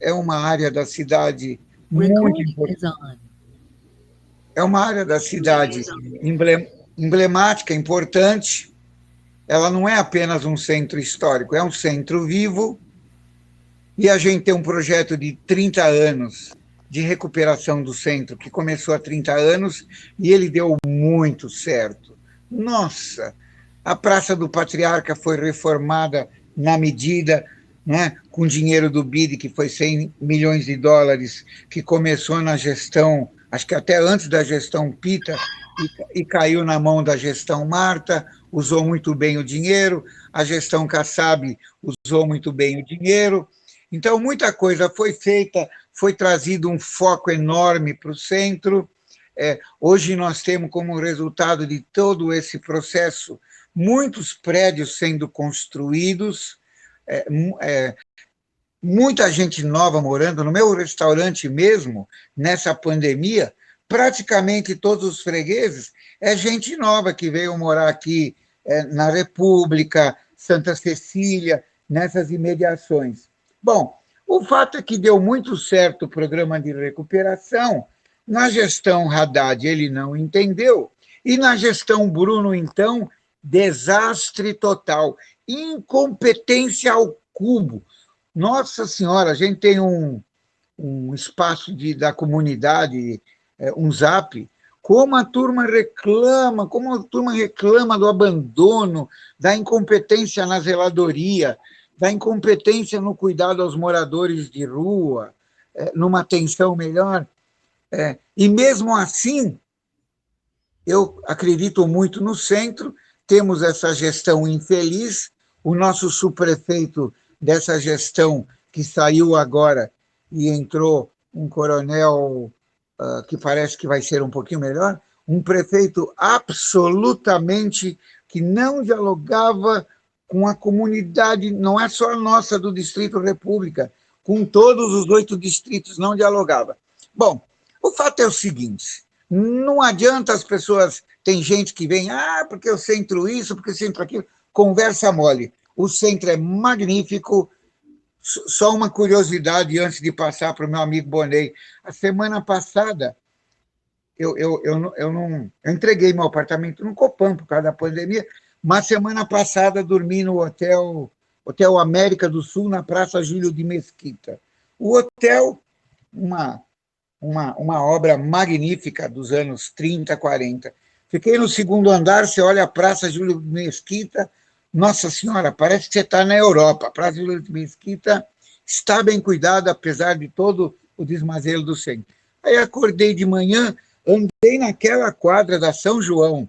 é uma área da cidade muito Recording importante. is on. É uma área da cidade emblemática, importante. Ela não é apenas um centro histórico, é um centro vivo. E a gente tem um projeto de 30 anos de recuperação do centro, que começou há 30 anos e ele deu muito certo. Nossa, a Praça do Patriarca foi reformada na medida, né, com dinheiro do BID, que foi 100 milhões de dólares, que começou na gestão, acho que até antes da gestão Pita, e caiu na mão da gestão Marta, usou muito bem o dinheiro, a gestão Kassab usou muito bem o dinheiro. Então, muita coisa foi feita, foi trazido um foco enorme para o centro. Hoje nós temos como resultado de todo esse processo muitos prédios sendo construídos, muita gente nova morando. No meu restaurante mesmo, nessa pandemia, praticamente todos os fregueses é gente nova que veio morar aqui na República, Santa Cecília, nessas imediações. Bom, o fato é que deu muito certo o programa de recuperação. Na gestão Haddad ele não entendeu, e na gestão Bruno, então, desastre total, incompetência ao cubo. Nossa Senhora, a gente tem um espaço da comunidade, um zap, como a turma reclama do abandono, da incompetência na zeladoria, da incompetência no cuidado aos moradores de rua, numa atenção melhor. E mesmo assim, eu acredito muito no centro, temos essa gestão infeliz, o nosso subprefeito dessa gestão que saiu agora e entrou um coronel que parece que vai ser um pouquinho melhor, um prefeito absolutamente que não dialogava com a comunidade, não é só a nossa do Distrito República, com todos os 8 distritos não dialogava. Bom, o fato é o seguinte, não adianta as pessoas, tem gente que vem, porque o centro isso, porque o centro aquilo, conversa mole. O centro é magnífico. Só uma curiosidade antes de passar para o meu amigo Bonei. A semana passada, eu entreguei meu apartamento no Copan por causa da pandemia, mas semana passada dormi no Hotel América do Sul, na Praça Júlio de Mesquita. O hotel, uma obra magnífica dos anos 30, 40. Fiquei no segundo andar, você olha a Praça Júlio de Mesquita, nossa Senhora, parece que você está na Europa. A Praça Júlio de Mesquita está bem cuidada, apesar de todo o desmazelo do centro. Aí acordei de manhã, andei naquela quadra da São João,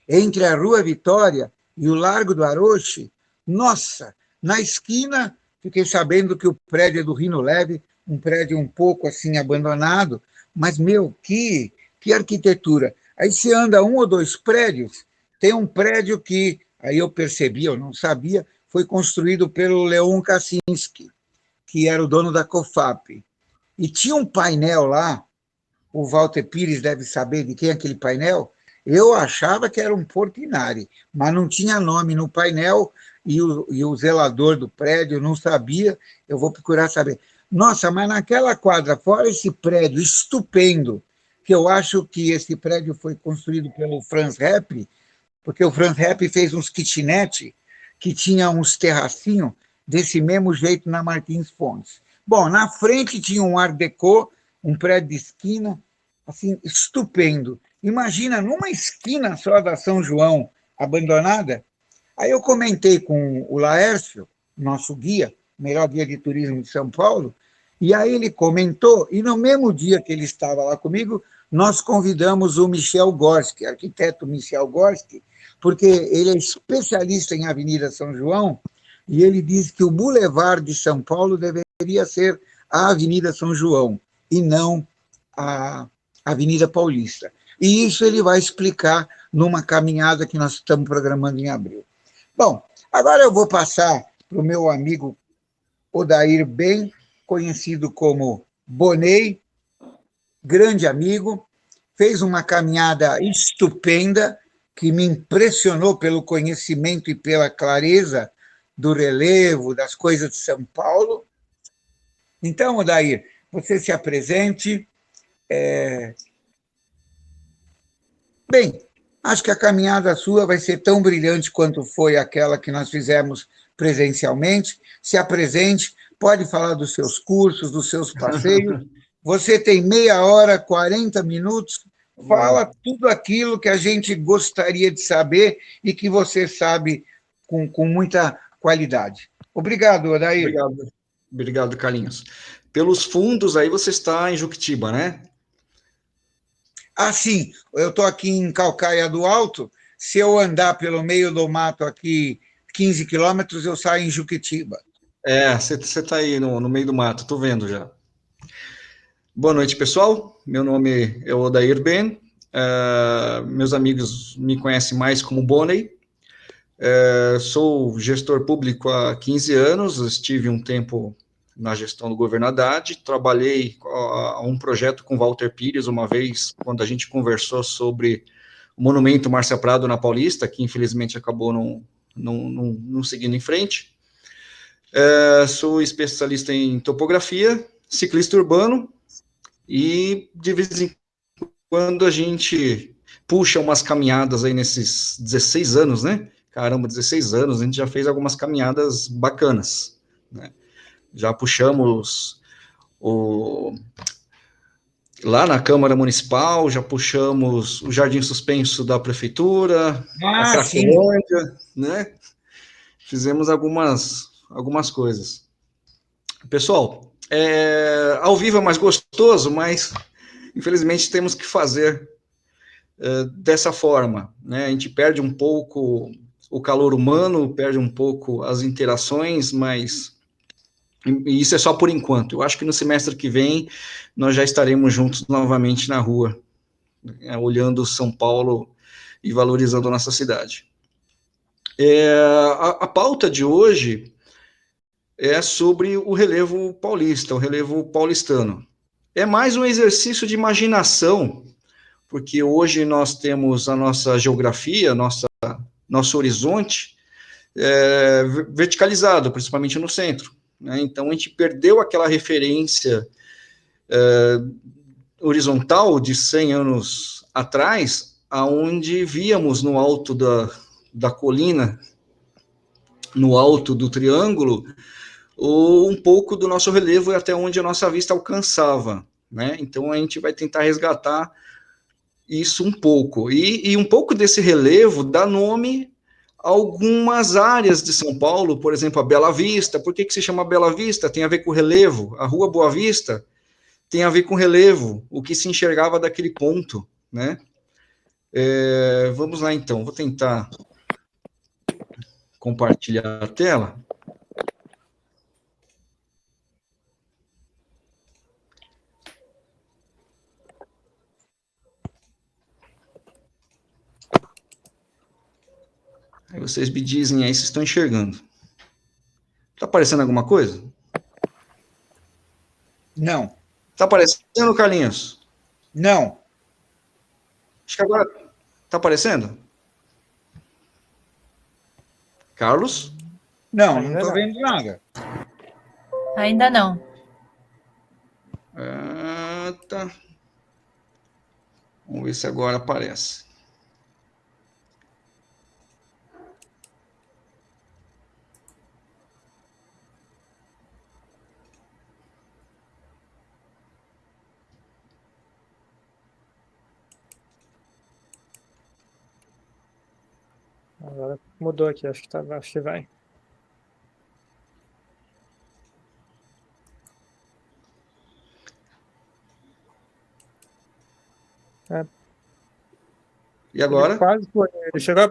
entre a Rua Vitória e o Largo do Aroche. Nossa, na esquina, fiquei sabendo que o prédio é do Rino Leve, um prédio um pouco assim abandonado, mas, meu, que arquitetura. Aí você anda 1 ou 2 prédios, tem um prédio que, aí eu percebi, eu não sabia, foi construído pelo Leon Kaczynski, que era o dono da COFAP. E tinha um painel lá, o Walter Pires deve saber de quem é aquele painel, eu achava que era um Portinari, mas não tinha nome no painel e o zelador do prédio não sabia, eu vou procurar saber. Nossa, mas naquela quadra, fora esse prédio estupendo, que eu acho que esse prédio foi construído pelo Franz Repp, porque o Franz Repp fez uns kitnet que tinha uns terracinhos desse mesmo jeito na Martins Fontes. Bom, na frente tinha um Art Deco, um prédio de esquina, assim, estupendo. Imagina, numa esquina só da São João, abandonada. Aí eu comentei com o Laércio, nosso guia, melhor guia de turismo de São Paulo, e aí ele comentou, e no mesmo dia que ele estava lá comigo, nós convidamos o Michel Gorski, arquiteto Michel Gorski, porque ele é especialista em Avenida São João, e ele diz que o Boulevard de São Paulo deveria ser a Avenida São João, e não a Avenida Paulista. E isso ele vai explicar numa caminhada que nós estamos programando em abril. Bom, agora eu vou passar para o meu amigo Odair Ben, conhecido como Bonei, grande amigo, fez uma caminhada estupenda, que me impressionou pelo conhecimento e pela clareza do relevo, das coisas de São Paulo. Então, Odair, você se apresente. Bem, acho que a caminhada sua vai ser tão brilhante quanto foi aquela que nós fizemos presencialmente. Se apresente, pode falar dos seus cursos, dos seus passeios. Você tem meia hora, 40 minutos. Fala tudo aquilo que a gente gostaria de saber e que você sabe com muita qualidade. Obrigado, Odair. Obrigado, obrigado, Carlinhos. Pelos fundos, aí você está em Juquitiba, né? Ah, sim, eu estou aqui em Calcaia do Alto. Se eu andar pelo meio do mato aqui 15 quilômetros, eu saio em Juquitiba. Você está aí no meio do mato, estou vendo já. Boa noite, pessoal. Meu nome é Odair Ben. Meus amigos me conhecem mais como Bonney. Sou gestor público há 15 anos, estive um tempo na gestão do governo Haddad, trabalhei a um projeto com Walter Pires uma vez, quando a gente conversou sobre o monumento Márcia Prado na Paulista, que infelizmente acabou não seguindo em frente. Sou especialista em topografia, ciclista urbano, e de vez em quando a gente puxa umas caminhadas aí nesses 16 anos, né? Caramba, 16 anos, a gente já fez algumas caminhadas bacanas, né? Já puxamos lá na Câmara Municipal, já puxamos o Jardim Suspenso da Prefeitura, a Ah, sim. Cracolândia, né? Fizemos algumas coisas. Pessoal, ao vivo é mais gostoso, mas infelizmente temos que fazer dessa forma, né? A gente perde um pouco o calor humano, perde um pouco as interações, mas isso é só por enquanto. Eu acho que no semestre que vem nós já estaremos juntos novamente na rua, né? Olhando São Paulo e valorizando a nossa cidade. A pauta de hoje é sobre o relevo paulista, o relevo paulistano. É mais um exercício de imaginação, porque hoje nós temos a nossa geografia, nosso horizonte verticalizado, principalmente no centro, né? Então a gente perdeu aquela referência horizontal de 100 anos atrás, aonde víamos no alto da colina, no alto do triângulo, ou um pouco do nosso relevo e até onde a nossa vista alcançava, né? Então a gente vai tentar resgatar isso um pouco. E um pouco desse relevo dá nome a algumas áreas de São Paulo, por exemplo, a Bela Vista. Por que se chama Bela Vista? Tem a ver com relevo. A Rua Boa Vista tem a ver com relevo, o que se enxergava daquele ponto, né? Vamos lá então, vou tentar compartilhar a tela. Aí vocês me dizem aí se estão enxergando. Tá aparecendo alguma coisa? Não, Tá aparecendo, Carlinhos? não, Acho que agora tá aparecendo? Carlos? não Ainda estou não. vendo nada. Ainda não. Tá. Vamos ver se agora aparece. Agora mudou aqui, acho que vai. É, E ele agora? quase foi. Ele chegou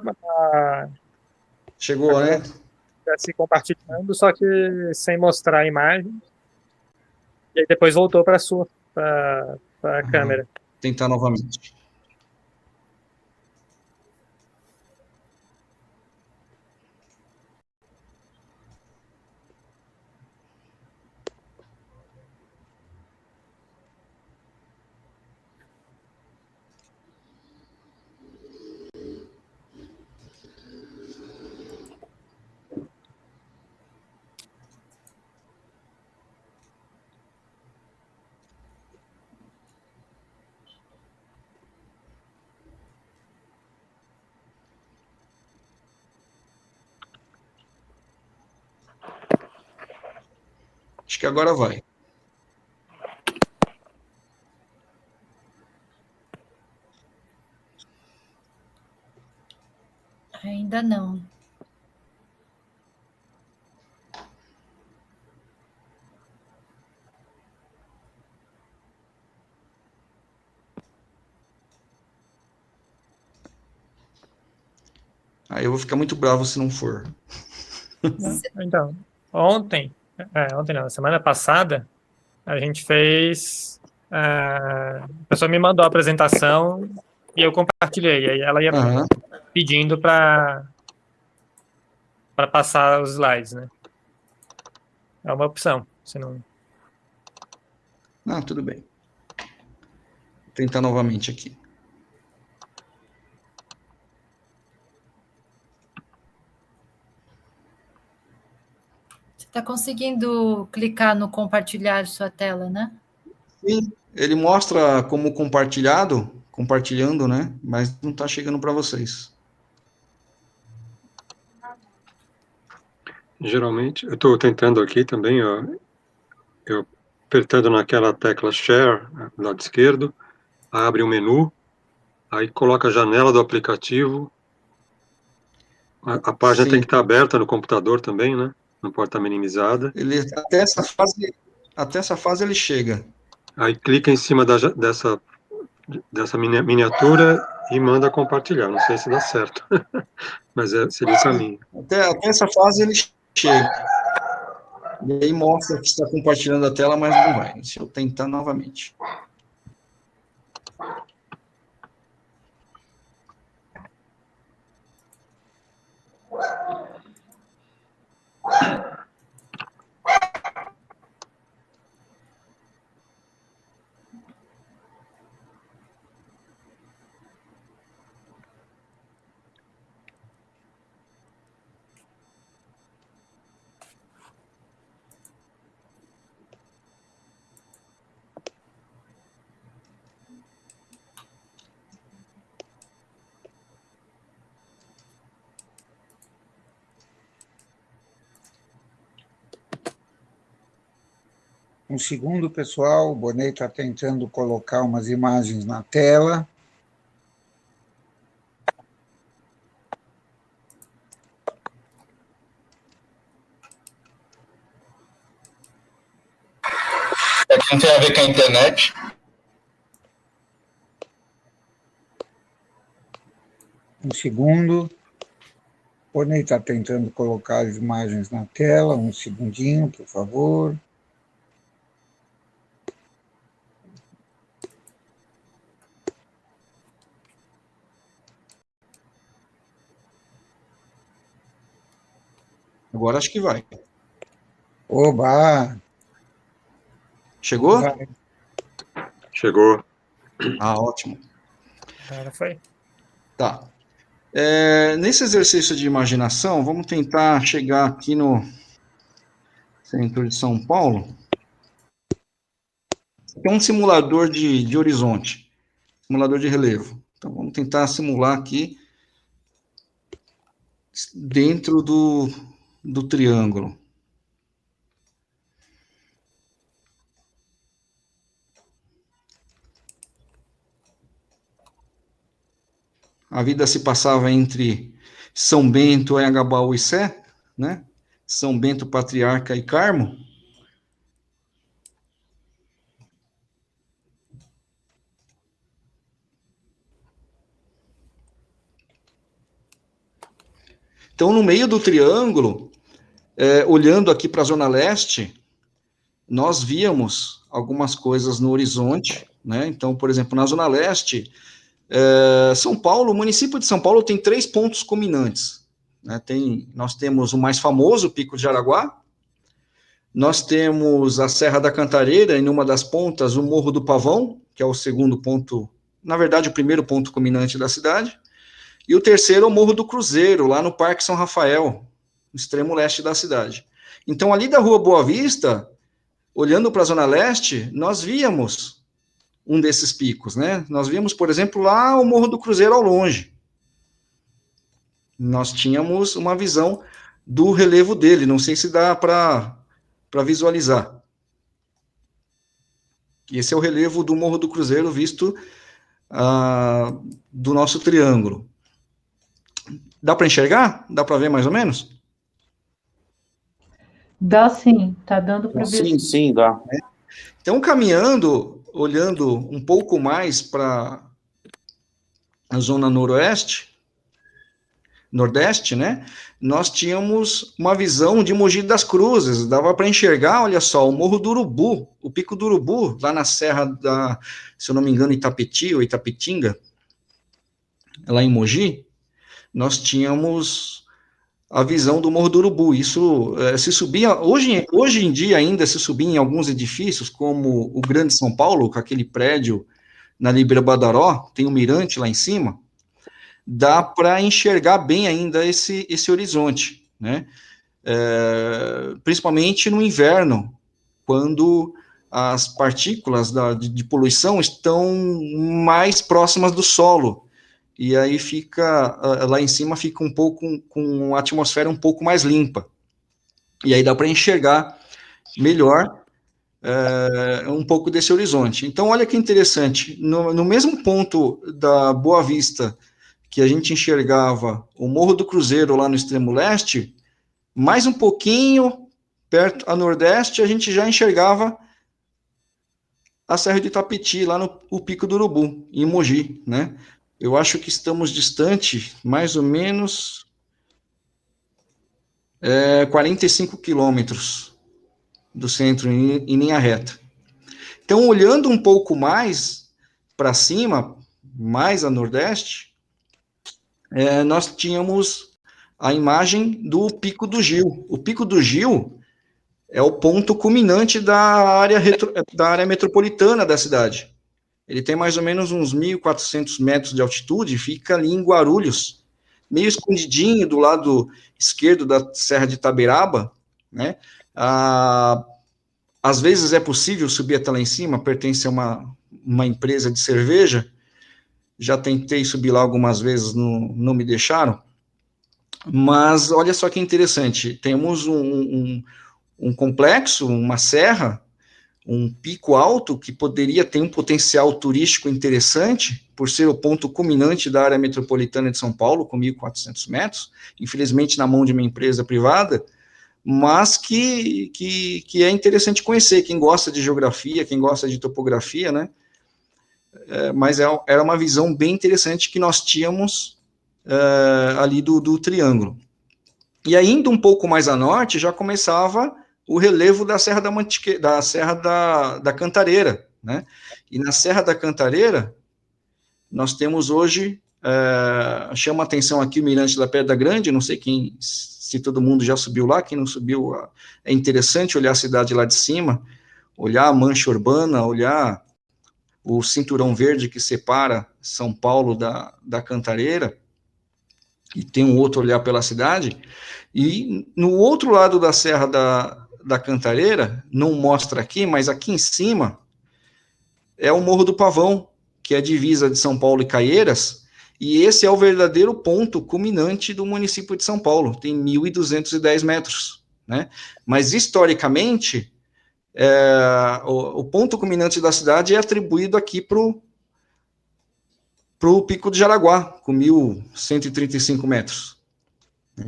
Chegou, né? se compartilhando, só que sem mostrar a imagem. E aí depois voltou para a câmera. Tentar novamente. Acho que agora vai. Ainda não. Aí eu vou ficar muito bravo se não for. Então, ontem não, semana passada, a gente fez. A pessoa me mandou a apresentação e eu compartilhei. Aí ela ia Aham. pedindo para passar os slides, né? É uma opção. Se não... Não, tudo bem. Vou tentar novamente aqui. Você está conseguindo clicar no compartilhar sua tela, né? Sim, ele mostra como compartilhando, né? Mas não está chegando para vocês. Geralmente, eu estou tentando aqui também, ó, eu apertando naquela tecla Share, do lado esquerdo, abre um menu, aí coloca a janela do aplicativo, a página Sim. tem que estar aberta no computador também, né? Não pode estar minimizada. Ele até essa fase ele chega. Aí clica em cima dessa miniatura e manda compartilhar. Não sei se dá certo, mas seria o caminho. Até essa fase ele chega. E aí mostra que está compartilhando a tela, mas não vai. Deixa eu tentar novamente. Um segundo, pessoal, o Bonet está tentando colocar umas imagens na tela. Não tem a ver com a internet? Um segundo. O Bonet está tentando colocar as imagens na tela. Um segundinho, por favor. Agora acho que vai. Oba! Chegou? Vai. Chegou. Ah, ótimo. Agora foi. Tá. Nesse exercício de imaginação, vamos tentar chegar aqui no centro de São Paulo. É um simulador de horizonte, simulador de relevo. Então, vamos tentar simular aqui dentro do triângulo. A vida se passava entre São Bento, Anhangabaú e Sé, né? São Bento, Patriarca e Carmo. Então, no meio do triângulo, olhando aqui para a Zona Leste, nós víamos algumas coisas no horizonte, né? Então, por exemplo, na Zona Leste, São Paulo, o município de São Paulo tem 3 pontos culminantes. Né? Nós temos o mais famoso, o Pico de Jaraguá, nós temos a Serra da Cantareira, em uma das pontas, o Morro do Pavão, que é o segundo ponto, na verdade, o primeiro ponto culminante da cidade, e o terceiro, o Morro do Cruzeiro, lá no Parque São Rafael, no extremo leste da cidade. Então, ali da Rua Boa Vista, olhando para a Zona Leste, nós víamos um desses picos, né? Nós víamos, por exemplo, lá o Morro do Cruzeiro ao longe. Nós tínhamos uma visão do relevo dele, não sei se dá para visualizar. Esse é o relevo do Morro do Cruzeiro visto do nosso triângulo. Dá para enxergar? Dá para ver mais ou menos? Dá sim, tá dando para ver. Sim, dá. Então, caminhando, olhando um pouco mais para a zona nordeste, né, nós tínhamos uma visão de Mogi das Cruzes, dava para enxergar, olha só, o Morro do Urubu, o Pico do Urubu, lá na serra da, se eu não me engano, Itapeti ou Itapetinga, lá em Mogi, nós tínhamos a visão do Morro do Urubu. Isso se subia, hoje em dia ainda se subia em alguns edifícios, como o Grande São Paulo, com aquele prédio na Libra Badaró, tem um mirante lá em cima, dá para enxergar bem ainda esse horizonte, né? Principalmente no inverno, quando as partículas de poluição estão mais próximas do solo, e aí fica, lá em cima fica um pouco, com a atmosfera um pouco mais limpa, e aí dá para enxergar melhor um pouco desse horizonte. Então, olha que interessante, no mesmo ponto da Boa Vista, que a gente enxergava o Morro do Cruzeiro lá no extremo leste, mais um pouquinho perto a nordeste, a gente já enxergava a Serra de Itapeti, lá no Pico do Urubu, em Mogi, né? Eu acho que estamos distante, mais ou menos, 45 quilômetros do centro, em linha reta. Então, olhando um pouco mais para cima, mais a nordeste, nós tínhamos a imagem do Pico do Gil. O Pico do Gil é o ponto culminante da área metropolitana da cidade. Ele tem mais ou menos uns 1.400 metros de altitude, fica ali em Guarulhos, meio escondidinho do lado esquerdo da Serra de Itaberaba, né? Às vezes é possível subir até lá em cima, pertence a uma empresa de cerveja, já tentei subir lá algumas vezes, não me deixaram, mas olha só que interessante, temos um complexo, uma serra, um pico alto que poderia ter um potencial turístico interessante, por ser o ponto culminante da área metropolitana de São Paulo, com 1.400 metros, infelizmente na mão de uma empresa privada, mas que é interessante conhecer, quem gosta de geografia, quem gosta de topografia, né? Mas era uma visão bem interessante que nós tínhamos ali do triângulo. E aí, indo um pouco mais a norte, já começava o relevo da Serra da Cantareira, né? E na Serra da Cantareira, nós temos hoje, chama a atenção aqui o Mirante da Pedra Grande, não sei se todo mundo já subiu lá, quem não subiu, é interessante olhar a cidade lá de cima, olhar a mancha urbana, olhar o cinturão verde que separa São Paulo da Cantareira, e tem um outro olhar pela cidade, e no outro lado da Serra da Cantareira, não mostra aqui, mas aqui em cima, é o Morro do Pavão, que é a divisa de São Paulo e Caieiras, e esse é o verdadeiro ponto culminante do município de São Paulo, tem 1.210 metros, né? Mas, historicamente, o ponto culminante da cidade é atribuído aqui para o Pico de Jaraguá, com 1.135 metros,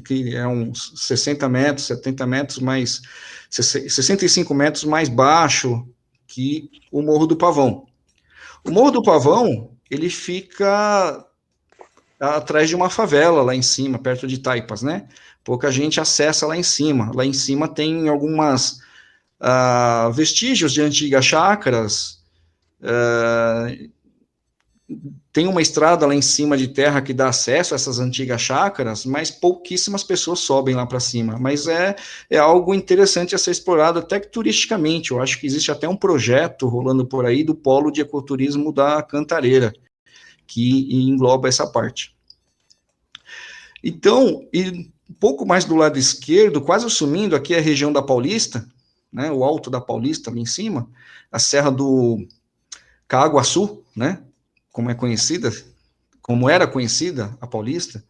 que é uns 60 metros, 70 metros mais, 65 metros mais baixo que o Morro do Pavão. O Morro do Pavão, ele fica atrás de uma favela lá em cima, perto de Taipas, né? Pouca gente acessa lá em cima. Lá em cima tem algumas vestígios de antigas chácaras, tem uma estrada lá em cima de terra que dá acesso a essas antigas chácaras, mas pouquíssimas pessoas sobem lá para cima. Mas é algo interessante a ser explorado, até que turisticamente. Eu acho que existe até um projeto rolando por aí do Polo de Ecoturismo da Cantareira, que engloba essa parte. Então, e um pouco mais do lado esquerdo, quase sumindo, aqui é a região da Paulista, né, o Alto da Paulista ali em cima, a Serra do Caaguaçu, né, como era conhecida a Paulista,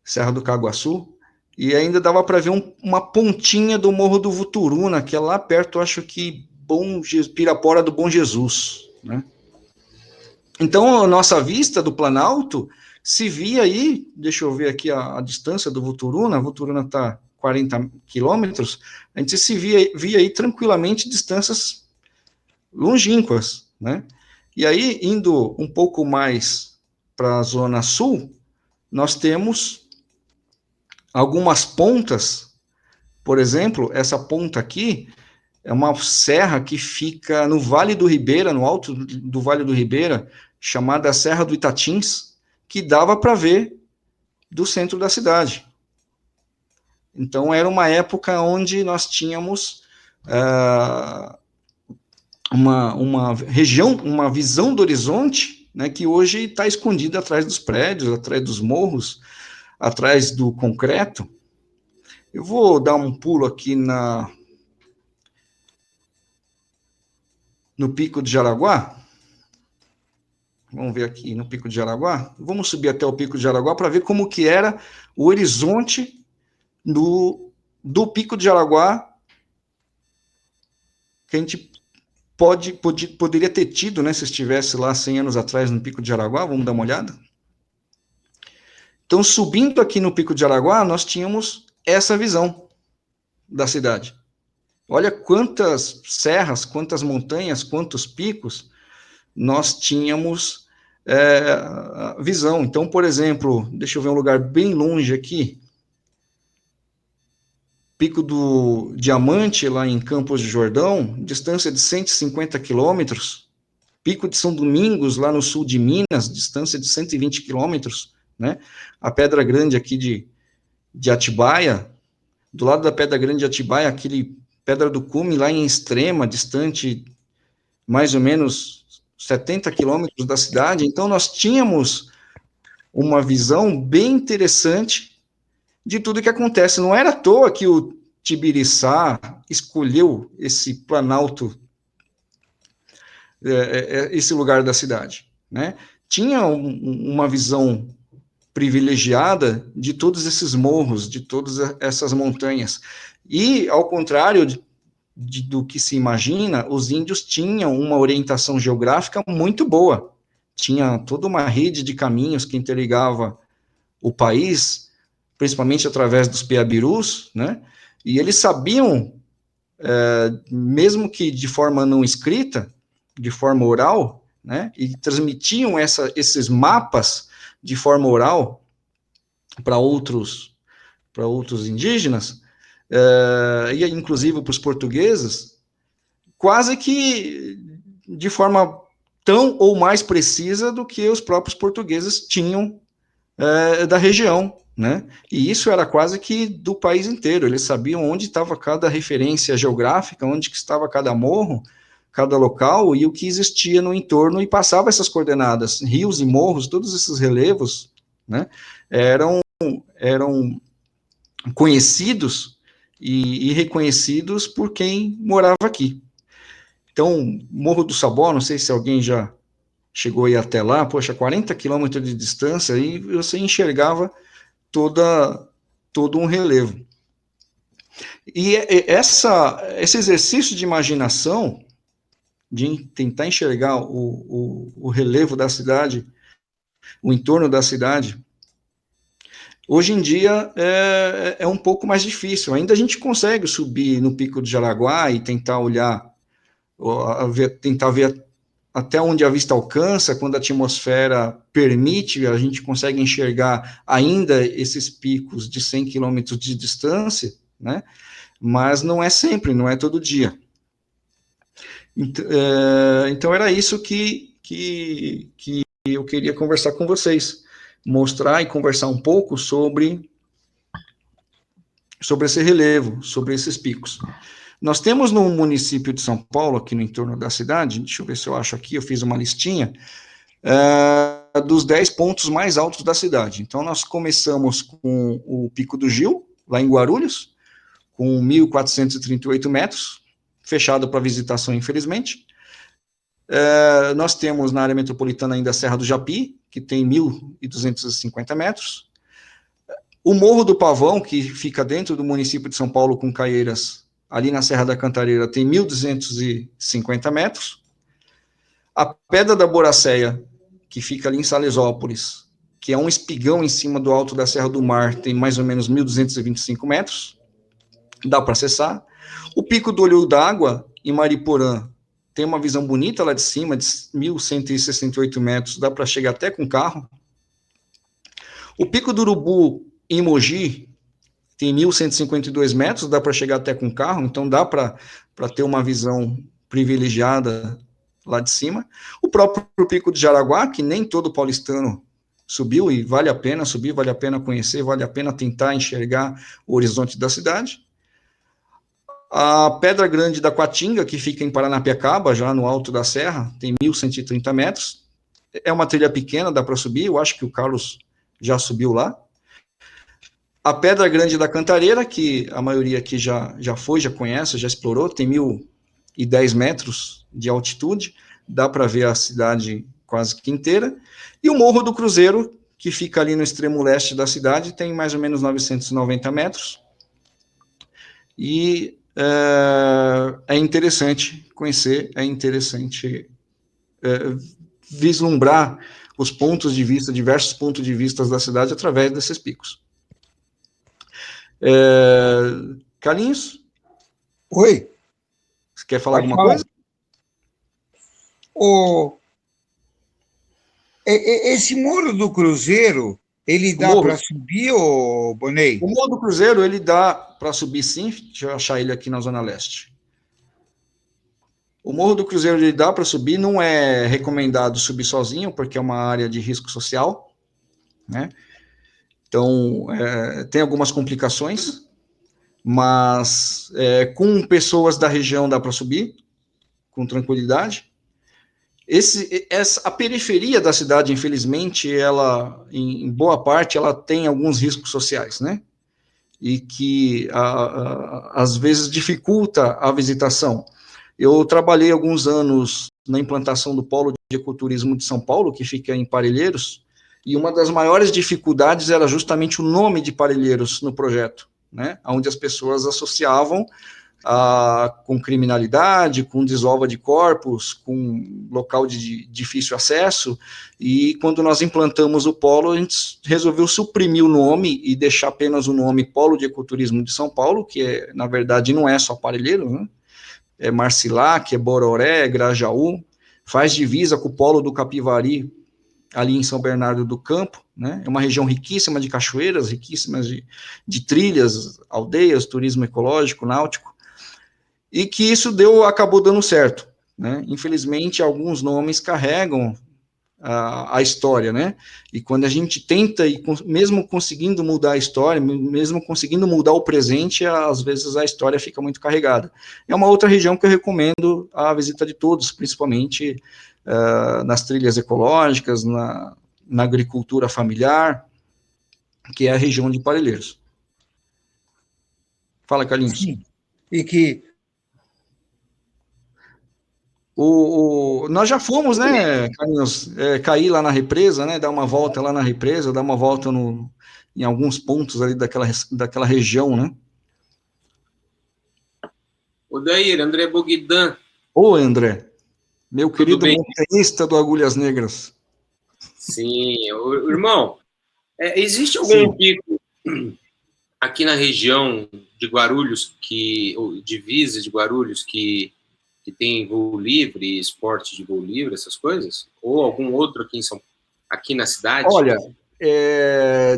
Serra do Caaguaçu, e ainda dava para ver uma pontinha do Morro do Vuturuna, que é lá perto, acho que Pirapora do Bom Jesus, né? Então, a nossa vista do Planalto se via aí, deixa eu ver aqui a distância do Voturuna, a Voturuna está 40 quilômetros, a gente se via aí tranquilamente distâncias longínquas, né? E aí, indo um pouco mais para a zona sul, nós temos algumas pontas, por exemplo, essa ponta aqui é uma serra que fica no Vale do Ribeira, no alto do Vale do Ribeira, chamada Serra do Itatins, que dava para ver do centro da cidade. Então, era uma época onde nós tínhamos uma região, uma visão do horizonte, né, que hoje está escondida atrás dos prédios, atrás dos morros, atrás do concreto. Eu vou dar um pulo aqui no Pico de Jaraguá. Vamos ver aqui no Pico de Jaraguá. Vamos subir até o Pico de Jaraguá para ver como que era o horizonte do Pico de Jaraguá, que a gente poderia ter tido, né, se estivesse lá 100 anos atrás no Pico de Jaraguá. Vamos dar uma olhada? Então, subindo aqui no Pico de Jaraguá, nós tínhamos essa visão da cidade. Olha quantas serras, quantas montanhas, quantos picos nós tínhamos visão. Então, por exemplo, deixa eu ver um lugar bem longe aqui, Pico do Diamante, lá em Campos de Jordão, distância de 150 quilômetros, Pico de São Domingos, lá no sul de Minas, distância de 120 quilômetros, né? A Pedra Grande aqui de Atibaia, do lado da Pedra Grande de Atibaia, aquele Pedra do Cume, lá em Extrema, distante mais ou menos 70 quilômetros da cidade. Então, nós tínhamos uma visão bem interessante de tudo que acontece. Não era à toa que o Tibiriçá escolheu esse planalto, esse lugar da cidade, né? Tinha uma visão privilegiada de todos esses morros, de todas essas montanhas. E, ao contrário do que se imagina, os índios tinham uma orientação geográfica muito boa. Tinha toda uma rede de caminhos que interligava o país, principalmente através dos piabirus, né? E eles sabiam, mesmo que de forma não escrita, de forma oral, né? E transmitiam esses mapas de forma oral para outros indígenas, e inclusive para os portugueses, quase que de forma tão ou mais precisa do que os próprios portugueses tinham da região, né? E isso era quase que do país inteiro. Eles sabiam onde estava cada referência geográfica, onde que estava cada morro, cada local, e o que existia no entorno, e passava essas coordenadas. Rios e morros, todos esses relevos, né, eram conhecidos e reconhecidos por quem morava aqui. Então, Morro do Sabó, não sei se alguém já chegou aí até lá, poxa, 40 quilômetros de distância, e você enxergava todo um relevo. E esse exercício de imaginação, de tentar enxergar o relevo da cidade, o entorno da cidade, hoje em dia é um pouco mais difícil. Ainda a gente consegue subir no Pico de Jaraguá e tentar olhar, tentar ver até onde a vista alcança. Quando a atmosfera permite, a gente consegue enxergar ainda esses picos de 100 quilômetros de distância, né? Mas não é sempre, não é todo dia. Então era isso que eu queria conversar com vocês, mostrar e conversar um pouco sobre esse relevo, sobre esses picos. Nós temos no município de São Paulo, aqui no entorno da cidade, deixa eu ver se eu acho aqui, eu fiz uma listinha, dos 10 pontos mais altos da cidade. Então, nós começamos com o Pico do Gil, lá em Guarulhos, com 1.438 metros, fechado para visitação, infelizmente. Nós temos na área metropolitana ainda a Serra do Japi, que tem 1.250 metros. O Morro do Pavão, que fica dentro do município de São Paulo, com Caieiras, ali na Serra da Cantareira, tem 1.250 metros. A Pedra da Boracéia, que fica ali em Salesópolis, que é um espigão em cima do alto da Serra do Mar, tem mais ou menos 1.225 metros, dá para acessar. O Pico do Olho d'Água, em Mariporã, tem uma visão bonita lá de cima, de 1.168 metros, dá para chegar até com carro. O Pico do Urubu, em Mogi, tem 1.152 metros, dá para chegar até com carro, então dá para ter uma visão privilegiada lá de cima. O próprio Pico de Jaraguá, que nem todo paulistano subiu, e vale a pena subir, vale a pena conhecer, vale a pena tentar enxergar o horizonte da cidade. A Pedra Grande da Quatinga, que fica em Paranapiacaba, já no alto da serra, tem 1.130 metros. É uma trilha pequena, dá para subir, eu acho que o Carlos já subiu lá. A Pedra Grande da Cantareira, que a maioria aqui já foi, já conhece, já explorou, tem 1.010 metros de altitude, dá para ver a cidade quase que inteira. E o Morro do Cruzeiro, que fica ali no extremo leste da cidade, tem mais ou menos 990 metros. E é interessante conhecer, é interessante vislumbrar os pontos de vista, diversos pontos de vista da cidade através desses picos. Carlinhos? Oi? Você quer falar Pode alguma coisa? Esse Morro do Cruzeiro, ele dá para subir, ô Bonei? O Morro do Cruzeiro, ele dá para subir sim, deixa eu achar ele aqui na Zona Leste. O Morro do Cruzeiro, ele dá para subir, não é recomendado subir sozinho, porque é uma área de risco social, né? Então, tem algumas complicações, mas com pessoas da região dá para subir, com tranquilidade. A periferia da cidade, infelizmente, ela, em boa parte, ela tem alguns riscos sociais, né? E que, às vezes, dificulta a visitação. Eu trabalhei alguns anos na implantação do Polo de Ecoturismo de São Paulo, que fica em Parelheiros, e uma das maiores dificuldades era justamente o nome de Parelheiros no projeto, né? Onde as pessoas associavam com criminalidade, com desova de corpos, com local de difícil acesso, e quando nós implantamos o polo, a gente resolveu suprimir o nome e deixar apenas o nome Polo de Ecoturismo de São Paulo, que na verdade não é só Parelheiros, né? É Marcilac, é Bororé, é Grajaú, faz divisa com o Polo do Capivari, ali em São Bernardo do Campo, né? É uma região riquíssima de cachoeiras, riquíssimas de trilhas, aldeias, turismo ecológico, náutico, e que isso acabou dando certo, né? Infelizmente, alguns nomes carregam a história, né? E quando a gente tenta, e mesmo conseguindo mudar a história, mesmo conseguindo mudar o presente, às vezes a história fica muito carregada. É uma outra região que eu recomendo a visita de todos, principalmente nas trilhas ecológicas, na agricultura familiar, que é a região de Parelheiros. Fala, Carlinhos. Sim, e que nós já fomos, né, Carlinhos, cair lá na represa, né, dar uma volta lá na represa, dar uma volta em alguns pontos ali daquela região, né? Odair, André Bogdan. Ô, André, meu querido montanhista do Agulhas Negras. Sim, irmão, existe algum pico aqui na região de Guarulhos, divisa de Guarulhos, que tem voo livre, esporte de voo livre, essas coisas? Ou algum outro aqui na cidade? Olha,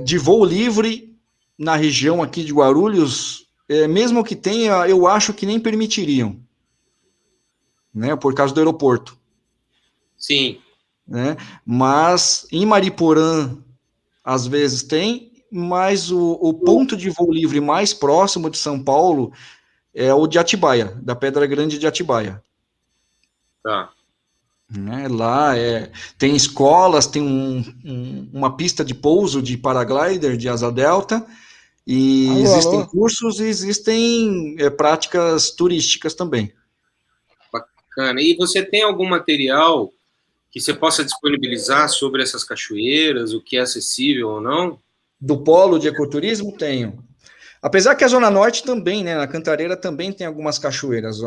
de voo livre na região aqui de Guarulhos, mesmo que tenha, eu acho que nem permitiriam, né, por causa do aeroporto. Sim. Né? Mas em Mariporã, às vezes tem, mas o ponto de voo livre mais próximo de São Paulo é o de Atibaia, da Pedra Grande de Atibaia. Tá. Né? Lá tem escolas, tem uma pista de pouso de paraglider, de asa delta, e existem cursos e existem práticas turísticas também. Bacana. E você tem algum material que você possa disponibilizar sobre essas cachoeiras, o que é acessível ou não? Do polo de ecoturismo, tenho. Apesar que a Zona Norte também, né, na Cantareira também tem algumas cachoeiras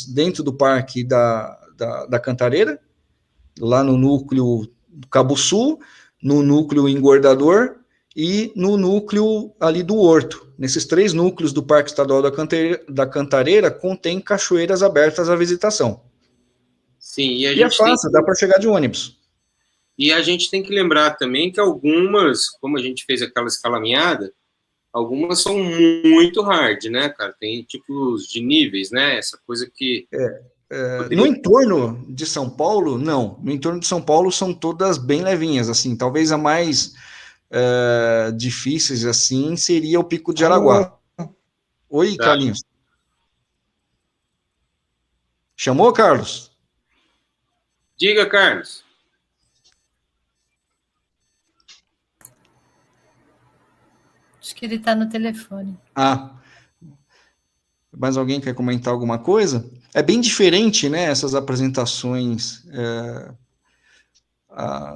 dentro do parque da Cantareira, lá no núcleo do Cabo Sul, no núcleo Engordador e no núcleo ali do Horto. Nesses 3 núcleos do Parque Estadual da Cantareira contém cachoeiras abertas à visitação. Sim, e é fácil, dá para chegar de ônibus. E a gente tem que lembrar também que algumas, como a gente fez aquela escalaminhada, algumas são muito hard, né, cara? Tem tipos de níveis, né? Essa coisa que... No entorno de São Paulo, não. No entorno de São Paulo são todas bem levinhas, assim. Talvez a mais difíceis, assim, seria o Pico de Araguá. Oi, Tá. Carlinhos. Chamou, Carlos? Diga, Carlos. Acho que ele está no telefone. Mais alguém quer comentar alguma coisa? É bem diferente, né, essas apresentações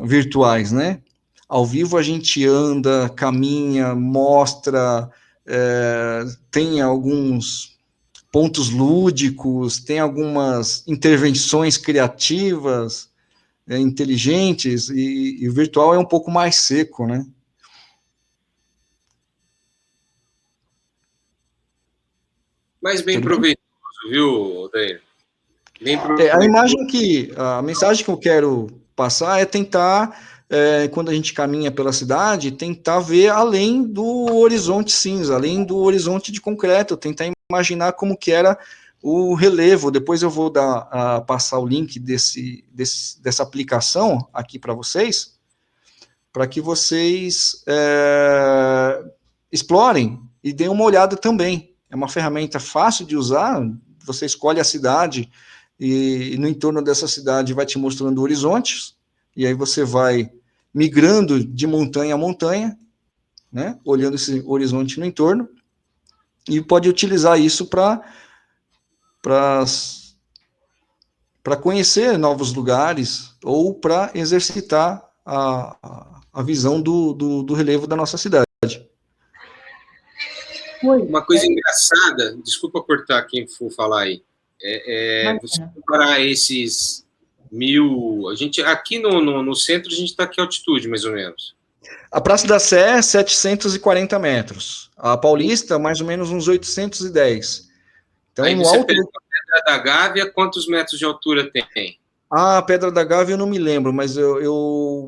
virtuais, né? Ao vivo a gente anda, caminha, mostra, tem alguns pontos lúdicos, tem algumas intervenções criativas, inteligentes, e o virtual é um pouco mais seco, né? Mas bem proveitoso, viu, Odair? Bem proveitoso. A mensagem que eu quero passar é tentar, quando a gente caminha pela cidade, tentar ver além do horizonte cinza, além do horizonte de concreto, tentar imaginar como que era o relevo. Depois eu vou passar o link dessa aplicação aqui para vocês, para que vocês explorem e deem uma olhada também. É uma ferramenta fácil de usar, você escolhe a cidade e no entorno dessa cidade vai te mostrando horizontes, e aí você vai migrando de montanha a montanha, né, olhando esse horizonte no entorno, e pode utilizar isso para conhecer novos lugares ou para exercitar a visão do relevo da nossa cidade. Uma coisa engraçada, desculpa cortar quem for falar aí, você comparar esses 1000, a gente, aqui no centro a gente está a que altitude, mais ou menos? A Praça da Sé, 740 metros. A Paulista, mais ou menos uns 810. Então, aí no você alto... pega a Pedra da Gávea, quantos metros de altura tem? A Pedra da Gávea eu não me lembro, mas eu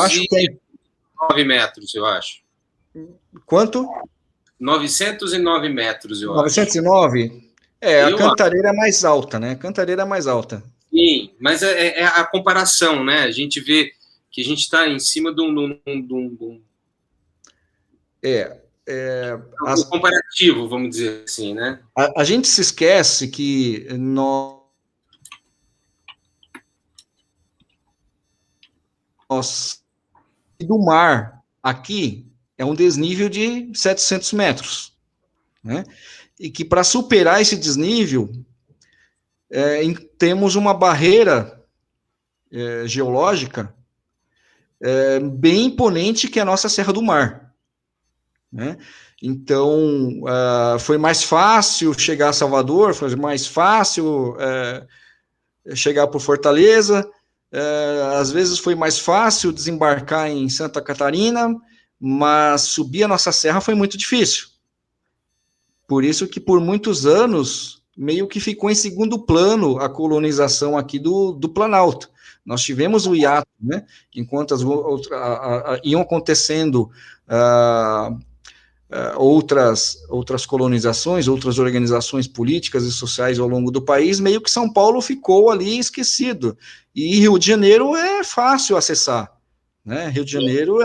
acho que é... 9 metros, eu acho. Quanto? 909 metros, eu 909? acho. 909? A Cantareira é mais alta, né? Cantareira é mais alta. Sim, mas é a comparação, né? A gente vê que a gente está em cima de um comparativo, vamos dizer assim, né? A gente se esquece que do mar aqui é um desnível de 700 metros, né? E que para superar esse desnível, temos uma barreira geológica bem imponente, que é a nossa Serra do Mar, né? Então, foi mais fácil chegar a Salvador, foi mais fácil chegar por Fortaleza, às vezes foi mais fácil desembarcar em Santa Catarina, mas subir a nossa serra foi muito difícil. Por isso que por muitos anos meio que ficou em segundo plano a colonização aqui do Planalto. Nós tivemos o hiato, né, enquanto iam acontecendo outras colonizações, outras organizações políticas e sociais ao longo do país, meio que São Paulo ficou ali esquecido. E Rio de Janeiro é fácil acessar, né? Rio de Janeiro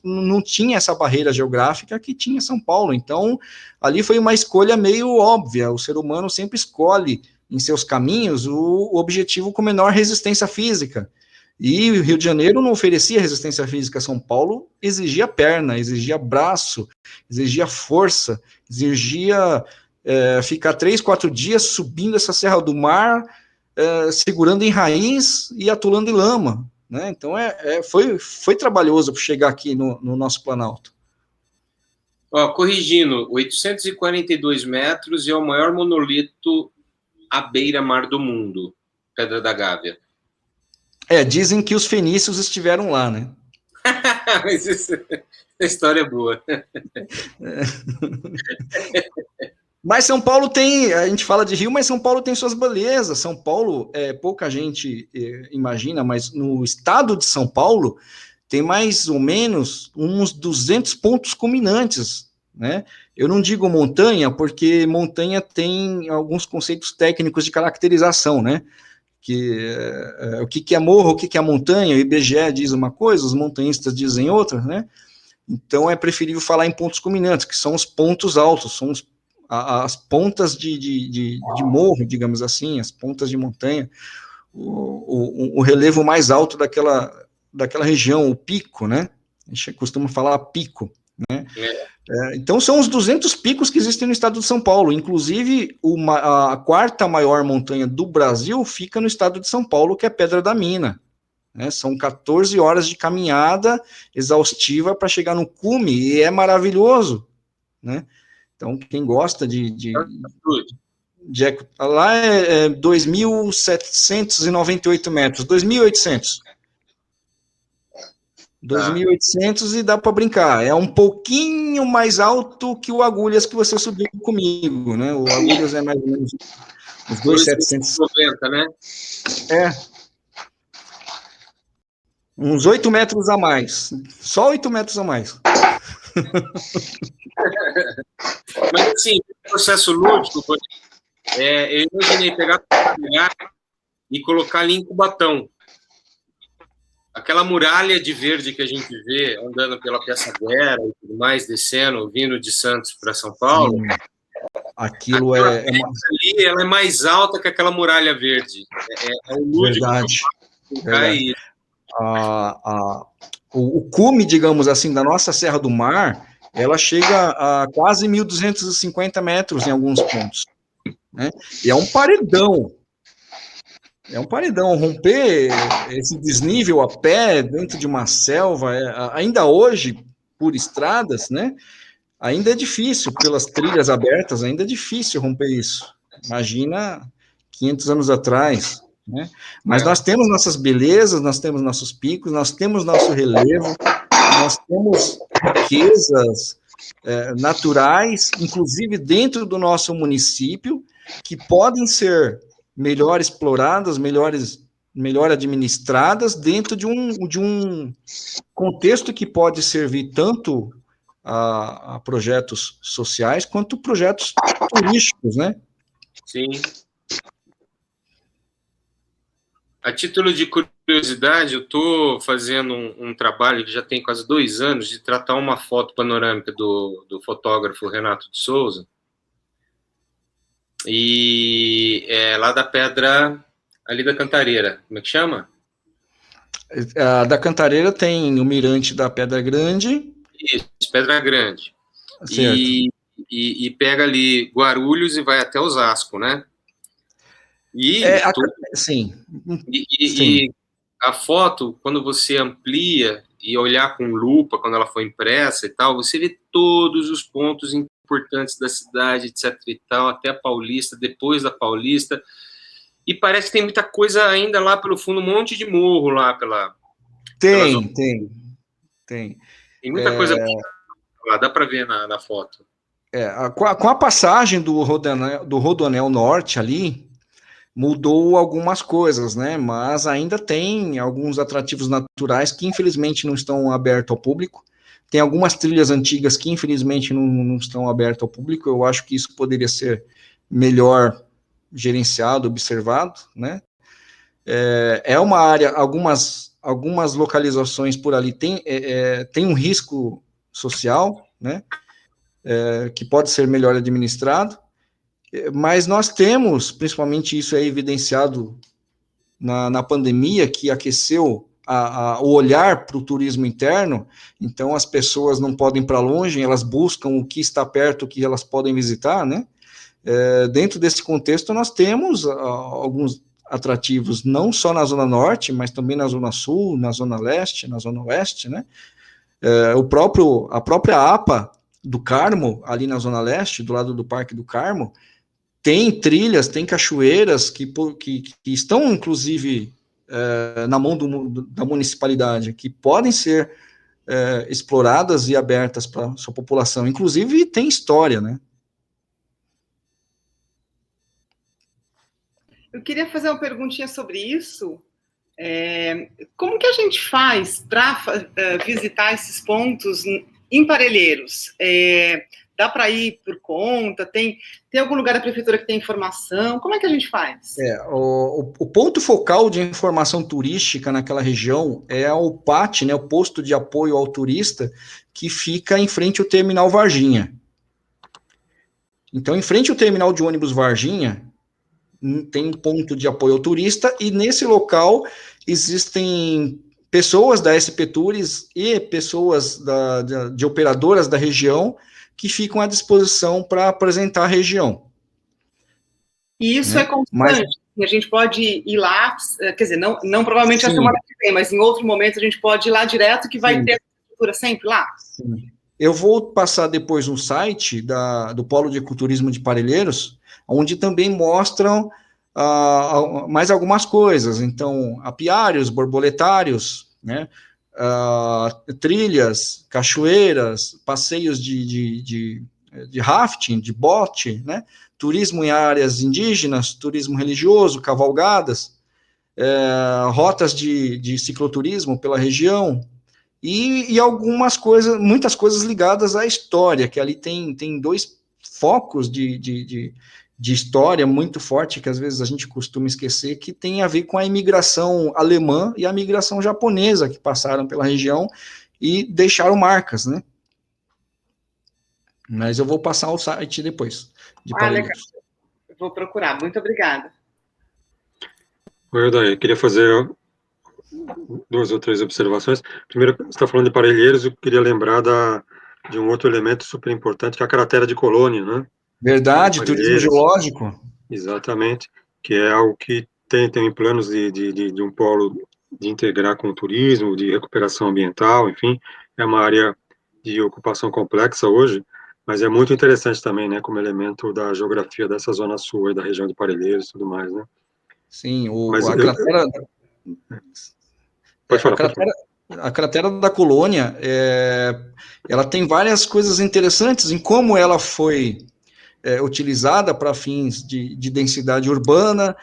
não tinha essa barreira geográfica que tinha São Paulo, então ali foi uma escolha meio óbvia. O ser humano sempre escolhe em seus caminhos o objetivo com menor resistência física, e o Rio de Janeiro não oferecia resistência física. São Paulo exigia perna, exigia braço, exigia força, exigia ficar 3, 4 dias subindo essa Serra do Mar, segurando em raiz e atolando em lama, né? Então foi trabalhoso para chegar aqui no nosso Planalto. Ó, corrigindo, 842 metros e é o maior monolito à beira-mar do mundo, Pedra da Gávea. Dizem que os fenícios estiveram lá, né? Mas essa história é boa. Mas São Paulo tem, a gente fala de Rio, mas São Paulo tem suas belezas. São Paulo, pouca gente imagina, mas no estado de São Paulo tem mais ou menos uns 200 pontos culminantes, né? Eu não digo montanha, porque montanha tem alguns conceitos técnicos de caracterização, né? O que é morro, o que é montanha, o IBGE diz uma coisa, os montanhistas dizem outra, né? Então é preferível falar em pontos culminantes, que são os pontos altos, são as pontas de morro, digamos assim, as pontas de montanha, o relevo mais alto daquela região, o pico, né? A gente costuma falar pico, né? Então são os 200 picos que existem no estado de São Paulo, inclusive a quarta maior montanha do Brasil fica no estado de São Paulo, que é Pedra da Mina, né? São 14 horas de caminhada exaustiva para chegar no cume, e é maravilhoso, né? Então, quem gosta lá é 2.798 metros, 2.800. 2.800 e dá para brincar. É um pouquinho mais alto que o Agulhas que você subiu comigo, né? O Agulhas é mais ou menos uns 2.790, né? Uns 8 metros a mais. Só 8 metros a mais. Mas, assim, o processo lúdico, eu imaginei pegar e colocar ali em Cubatão. Aquela muralha de verde que a gente vê andando pela Piaçaguera e tudo mais, descendo, vindo de Santos para São Paulo. Sim. Aquilo ali, ela é mais alta que aquela muralha verde. É um lúdico. Verdade. O cume, digamos assim, da nossa Serra do Mar, ela chega a quase 1.250 metros em alguns pontos, né? E é um paredão. Romper esse desnível a pé dentro de uma selva, ainda hoje, por estradas, né? Ainda é difícil, pelas trilhas abertas, ainda é difícil romper isso. Imagina 500 anos atrás, né? Mas nós temos nossas belezas, nós temos nossos picos, nós temos nosso relevo, nós temos riquezas naturais, inclusive dentro do nosso município, que podem ser melhor exploradas, melhor administradas dentro de um contexto que pode servir tanto a projetos sociais quanto projetos turísticos, né? Sim. A título de curiosidade, eu estou fazendo um trabalho que já tem quase 2 anos de tratar uma foto panorâmica do fotógrafo Renato de Souza, e lá da pedra, ali da Cantareira, como é que chama? A da Cantareira tem o mirante da Pedra Grande. Isso, Pedra Grande. E pega ali Guarulhos e vai até Osasco, né? Sim. E a foto, quando você amplia e olhar com lupa, quando ela foi impressa e tal, você vê todos os pontos importantes da cidade, etc e tal, até a Paulista, depois da Paulista, e parece que tem muita coisa ainda lá pelo fundo, um monte de morro lá pela Tem. Tem muita coisa lá, dá para ver na foto. Com a passagem do Rodoanel Norte ali, mudou algumas coisas, né? Mas ainda tem alguns atrativos naturais que infelizmente não estão abertos ao público. Tem algumas trilhas antigas que, infelizmente, não estão abertas ao público. Eu acho que isso poderia ser melhor gerenciado, observado, né? É uma área, algumas localizações por ali tem um risco social, né? Que pode ser melhor administrado, mas nós temos, principalmente isso é evidenciado na pandemia, que aqueceu o olhar para o turismo interno. Então as pessoas não podem ir para longe, elas buscam o que está perto, o que elas podem visitar, né? Dentro desse contexto, nós temos alguns atrativos, não só na Zona Norte, mas também na Zona Sul, na Zona Leste, na Zona Oeste, né? A própria APA do Carmo, ali na Zona Leste, do lado do Parque do Carmo, tem trilhas, tem cachoeiras que estão, inclusive, na mão da municipalidade, que podem ser exploradas e abertas para a sua população. Inclusive, tem história, né? Eu queria fazer uma perguntinha sobre isso. Como que a gente faz para visitar esses pontos em Parelheiros? Dá para ir por conta? Tem algum lugar da prefeitura que tem informação? Como é que a gente faz? O ponto focal de informação turística naquela região é o PAT, né, o Posto de Apoio ao Turista, que fica em frente ao Terminal Varginha. Então, em frente ao Terminal de Ônibus Varginha, tem um ponto de apoio ao turista, e nesse local existem pessoas da SP Tours e pessoas de operadoras da região que ficam à disposição para apresentar a região. E isso é constante? A gente pode ir lá, quer dizer, não provavelmente a semana que vem, mas em outro momento a gente pode ir lá direto, que vai ter a estrutura sempre lá? Sim. Eu vou passar depois um site do Polo de Ecoturismo de Parelheiros, onde também mostram mais algumas coisas. Então, apiários, borboletários, né, trilhas, cachoeiras, passeios de rafting, de bote, né, turismo em áreas indígenas, turismo religioso, cavalgadas, rotas de cicloturismo pela região, e algumas coisas, muitas coisas ligadas à história, que ali tem dois focos de história muito forte, que às vezes a gente costuma esquecer, que tem a ver com a imigração alemã e a imigração japonesa, que passaram pela região e deixaram marcas, né? Mas eu vou passar o site depois, de Parelheiros. Legal. Eu vou procurar. Muito obrigada. Oi, Odair, eu queria fazer 2 ou 3 observações. Primeiro, você está falando de Parelheiros, eu queria lembrar de um outro elemento super importante, que é a cratera de Colônia, né? Verdade, turismo geológico. Exatamente, que é algo que tem planos de um polo de integrar com o turismo, de recuperação ambiental, enfim, é uma área de ocupação complexa hoje, mas é muito interessante também, né, como elemento da geografia dessa zona sul, da região de Parelheiros e tudo mais, né? Sim, cratera... Pode falar, a cratera da Colônia, ela tem várias coisas interessantes em como ela foi utilizada para fins de densidade urbana,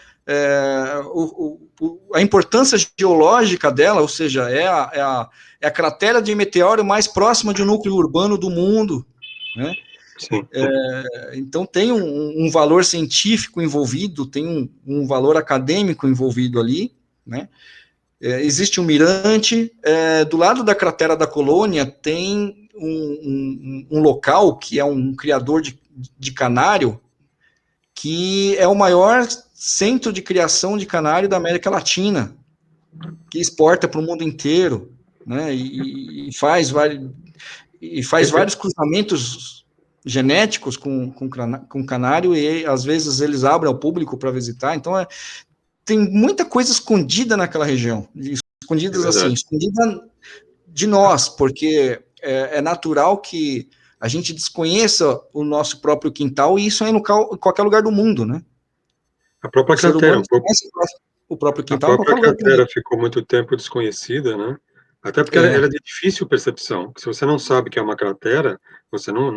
a importância geológica dela, ou seja, é a cratera de meteoro mais próxima de um núcleo urbano do mundo, né? Sim. Então tem um valor científico envolvido, tem um valor acadêmico envolvido ali, né? Existe um mirante, do lado da cratera da Colônia tem um local que é um criador de canário, que é o maior centro de criação de canário da América Latina, que exporta para o mundo inteiro, né, e faz vários cruzamentos genéticos com canário, e às vezes eles abrem ao público para visitar. Então tem muita coisa escondida naquela região, escondida de nós, porque é natural que a gente desconheça o nosso próprio quintal, e isso é em qualquer lugar do mundo, né? A própria cratera, o próprio quintal, a própria cratera ficou muito tempo desconhecida, né? Até porque ela é de difícil percepção. Se você não sabe que é uma cratera, você não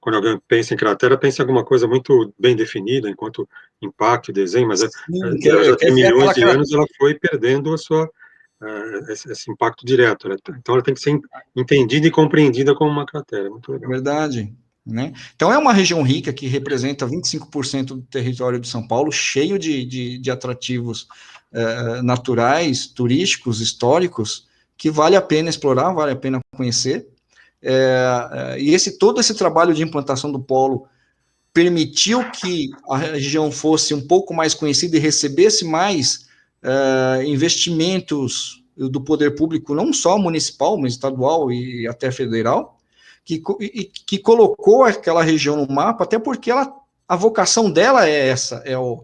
quando alguém pensa em cratera, pensa em alguma coisa muito bem definida, enquanto impacto, desenho, mas ela já tem milhões de anos, ela foi perdendo esse impacto direto, né? Então ela tem que ser entendida e compreendida como uma cratera. Muito legal. Verdade. Né? Então é uma região rica que representa 25% do território de São Paulo, cheio de atrativos naturais, turísticos, históricos, que vale a pena explorar, vale a pena conhecer. E todo esse trabalho de implantação do polo permitiu que a região fosse um pouco mais conhecida e recebesse mais investimentos do poder público, não só municipal, mas estadual e até federal, que colocou aquela região no mapa, até porque a vocação dela é essa, é o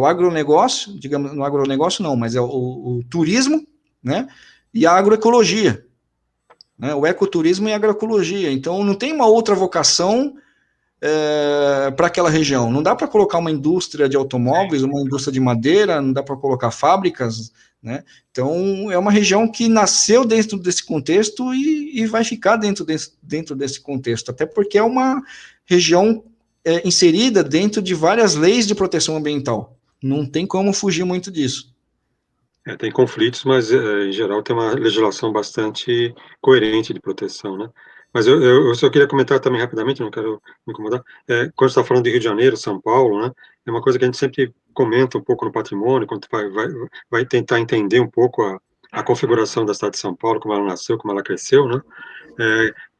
agronegócio, digamos, no agronegócio não, mas é o turismo, né, e a agroecologia, né? O ecoturismo e a agroecologia. Então, não tem uma outra vocação para aquela região. Não dá para colocar uma indústria de automóveis, uma indústria de madeira, não dá para colocar fábricas, né? Então, é uma região que nasceu dentro desse contexto e vai ficar dentro desse contexto, até porque é uma região inserida dentro de várias leis de proteção ambiental. Não tem como fugir muito disso. Tem conflitos, mas, em geral, tem uma legislação bastante coerente de proteção, né? Mas eu só queria comentar também rapidamente, não quero me incomodar, quando você está falando de Rio de Janeiro, São Paulo, né, é uma coisa que a gente sempre comenta um pouco no patrimônio, quando vai tentar entender um pouco a configuração da cidade de São Paulo, como ela nasceu, como ela cresceu, né?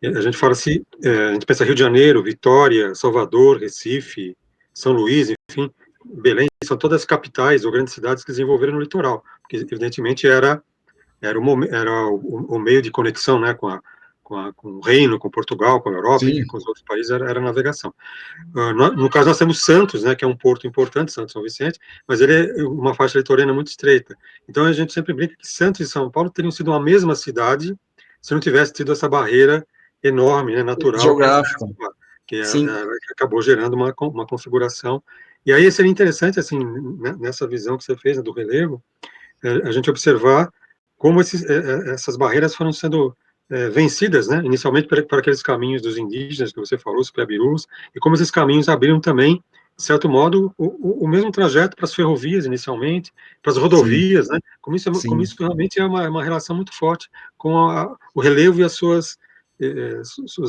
A gente fala assim, a gente pensa Rio de Janeiro, Vitória, Salvador, Recife, São Luís, enfim, Belém, são todas capitais ou grandes cidades que desenvolveram no litoral, porque evidentemente era o meio de conexão, né, com o Reino, com Portugal, com a Europa, e com os outros países, era a navegação. No caso, nós temos Santos, né, que é um porto importante, Santos São Vicente, mas ele é uma faixa litorânea muito estreita. Então, a gente sempre brinca que Santos e São Paulo teriam sido uma mesma cidade se não tivesse tido essa barreira enorme, né, natural, geográfica, que acabou gerando uma configuração. E aí seria interessante, assim, nessa visão que você fez, né, do relevo, a gente observar como essas barreiras foram sendo vencidas, né, inicialmente para aqueles caminhos dos indígenas que você falou, os Piabirus, e como esses caminhos abriram também, de certo modo, o mesmo trajeto para as ferrovias, inicialmente, para as rodovias, né, como isso realmente é uma relação muito forte com o relevo e as suas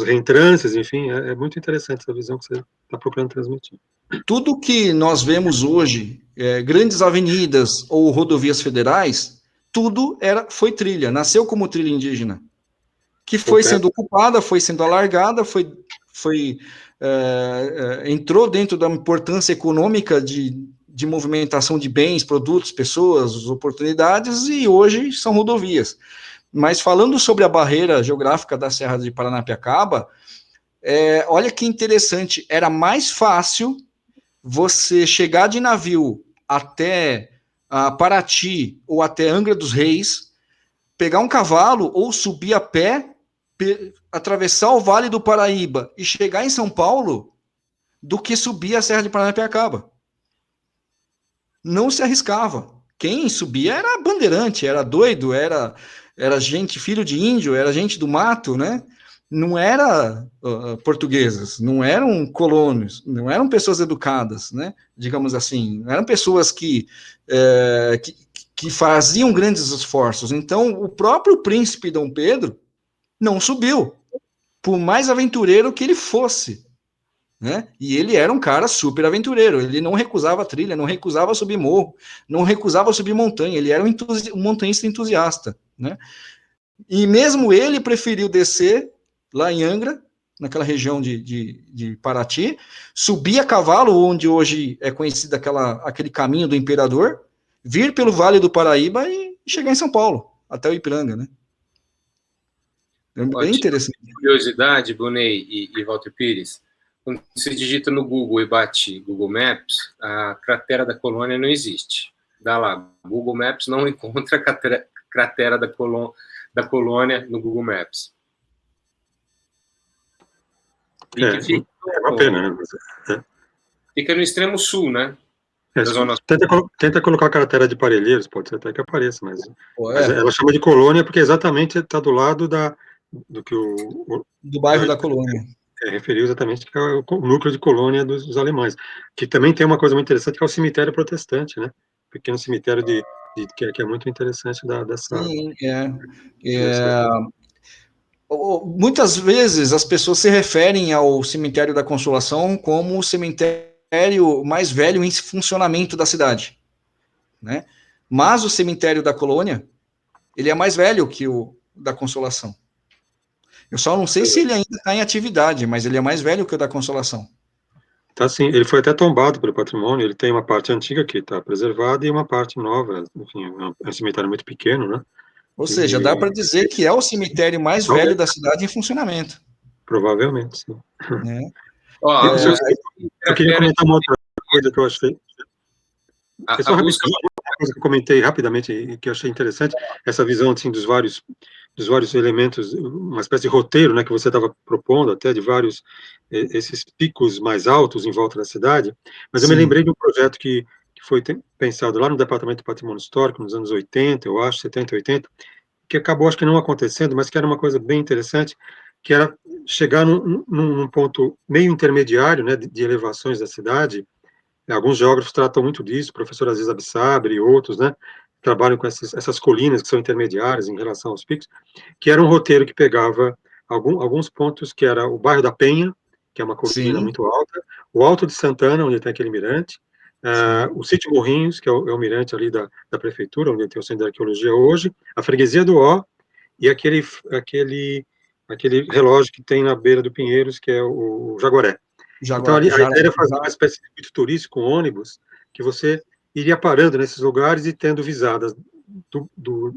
reentrâncias, enfim, é muito interessante essa visão que você está procurando transmitir. Tudo que nós vemos hoje, grandes avenidas ou rodovias federais, tudo foi trilha, nasceu como trilha indígena, que foi sendo ocupada, foi sendo alargada, entrou dentro da importância econômica de movimentação de bens, produtos, pessoas, oportunidades, e hoje são rodovias. Mas falando sobre a barreira geográfica da Serra de Paranapiacaba, olha que interessante, era mais fácil você chegar de navio até Paraty ou até Angra dos Reis, pegar um cavalo ou subir a pé, atravessar o Vale do Paraíba e chegar em São Paulo, do que subir a Serra de Paranapiacaba. Não se arriscava. Quem subia era bandeirante, era doido, era gente, filho de índio, era gente do mato, né? Não eram portugueses, não eram colonos, não eram pessoas educadas, né? Digamos assim, não eram pessoas que faziam grandes esforços. Então, o próprio príncipe Dom Pedro não subiu, por mais aventureiro que ele fosse, né? E ele era um cara super aventureiro, ele não recusava trilha, não recusava subir morro, não recusava subir montanha, ele era um montanhista entusiasta, né? E mesmo ele preferiu descer lá em Angra, naquela região de Paraty, subir a cavalo, onde hoje é conhecido aquele caminho do Imperador, vir pelo Vale do Paraíba e chegar em São Paulo, até o Ipiranga, né? É bem interessante. Curiosidade, Bunei e Walter Pires, quando você digita no Google e bate Google Maps, a cratera da colônia não existe. Dá lá, Google Maps não encontra a cratera da colônia no Google Maps. É uma pena, né? Fica no extremo sul, né? Tenta colocar a cratera de Parelheiros, pode ser até que apareça, mas ela chama de colônia porque exatamente está do lado do bairro da colônia. Referiu exatamente que é o núcleo de colônia dos alemães, que também tem uma coisa muito interessante, que é o cemitério protestante, né? Pequeno cemitério que é muito interessante dessa... Sim, muitas vezes as pessoas se referem ao cemitério da Consolação como o cemitério mais velho em funcionamento da cidade, né? Mas o cemitério da colônia, ele é mais velho que o da Consolação. Eu só não sei se ele ainda está em atividade, mas ele é mais velho que o da Consolação. Tá, sim. Ele foi até tombado pelo patrimônio, ele tem uma parte antiga que está preservada e uma parte nova, enfim, é um cemitério muito pequeno, né? Ou seja, dá para dizer que é o cemitério mais velho da cidade em funcionamento. Provavelmente, sim. Eu queria comentar uma outra coisa que eu achei... Uma coisa que eu comentei rapidamente e que eu achei interessante, essa visão assim, dos vários dos vários elementos, uma espécie de roteiro, né, que você estava propondo até, de vários, esses picos mais altos em volta da cidade, mas eu me lembrei de um projeto que foi pensado lá no Departamento de Patrimônio Histórico, nos anos 80, eu acho, 70, 80, que acabou, acho que não acontecendo, mas que era uma coisa bem interessante, que era chegar num ponto meio intermediário, né, de elevações da cidade. Alguns geógrafos tratam muito disso, o professor Aziz Absabre e outros, né, trabalham com essas colinas que são intermediárias em relação aos picos, que era um roteiro que pegava alguns pontos, que era o bairro da Penha, que é uma colina muito alta, o Alto de Santana, onde tem aquele mirante, o Sítio Morrinhos, que é o mirante ali da prefeitura, onde tem o Centro de Arqueologia hoje, a Freguesia do Ó, e aquele relógio que tem na beira do Pinheiros, que é o Jaguaré. Então, ali, a ideia era fazer uma espécie de circuito turístico com ônibus, que você iria parando nesses lugares e tendo visadas do